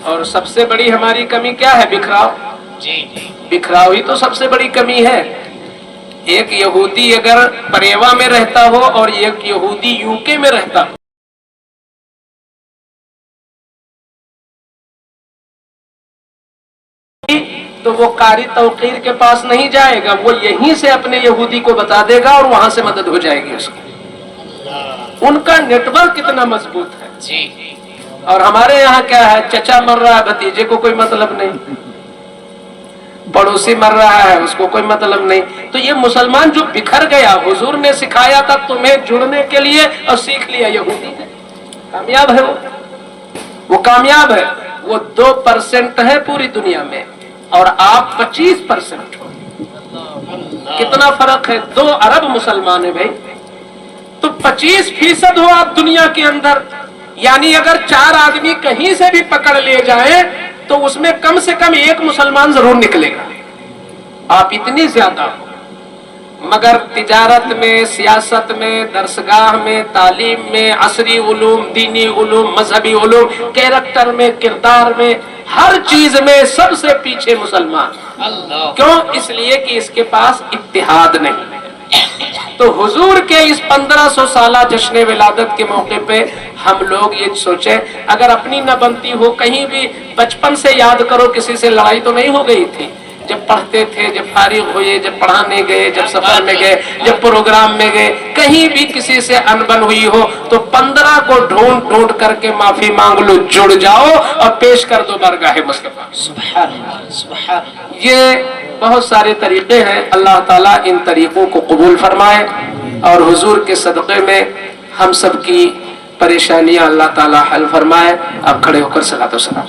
और सबसे बड़ी हमारी कमी क्या है? बिखराव। बिखराव ही तो सबसे बड़ी कमी है। एक यहूदी अगर परेवा में रहता हो और एक यहूदी यूके में रहता हो, तो वो कारी तौकीर के पास नहीं जाएगा, वो यहीं से अपने यहूदी को बता देगा और वहां से मदद हो जाएगी उसको। उनका नेटवर्क कितना मजबूत है जी। और हमारे यहाँ क्या है? चचा मर रहा है, भतीजे को कोई मतलब नहीं, पड़ोसी मर रहा है, उसको कोई मतलब नहीं। तो ये मुसलमान जो बिखर गया, हुजूर ने सिखाया था तुम्हें जुड़ने के लिए और सीख लिया, यहूदी है, कामयाब है वो कामयाब है। वो 2% है पूरी दुनिया में और आप 25% हो। कितना फर्क है? 2 अरब मुसलमान है भाई, तो 25% हो आप दुनिया के अंदर। यानी अगर 4 आदमी कहीं से भी पकड़ ले जाए तो उसमें कम से कम 1 मुसलमान जरूर निकलेगा। आप इतनी ज्यादा हो, मगर तिजारत में, सियासत में, दरसगाह में, तालीम में, असरी उलूम, दीनी उलूम, मजहबी उलूम, कैरेक्टर में, किरदार में, हर चीज में सबसे पीछे मुसलमान। क्यों? इसलिए कि इसके पास इत्तिहाद नहीं। तो हुजूर के इस 1500 साला जश्न विलादत के मौके पे हम लोग ये सोचे, अगर अपनी न बनती हो, कहीं भी बचपन से याद करो, किसी से लड़ाई तो नहीं हो गई थी? जब पढ़ते थे, जब फारिग हुए, जब पढ़ाने गए, जब सफर में गए, जब प्रोग्राम में गए, कहीं भी किसी से अनबन हुई हो तो 15 को ढूंढ ढूंढ करके माफी मांग लो, जुड़ जाओ और पेश कर दो बारगाह मुस्तफा। सुभान अल्लाह, सुभान अल्लाह। ये बहुत सारे तरीके हैं। अल्लाह ताला इन तरीकों को कबूल फरमाए और हुजूर के सदक़े में हम सब की परेशानियां अल्लाह ताला हल फरमाए। अब खड़े होकर सलातो सलाम।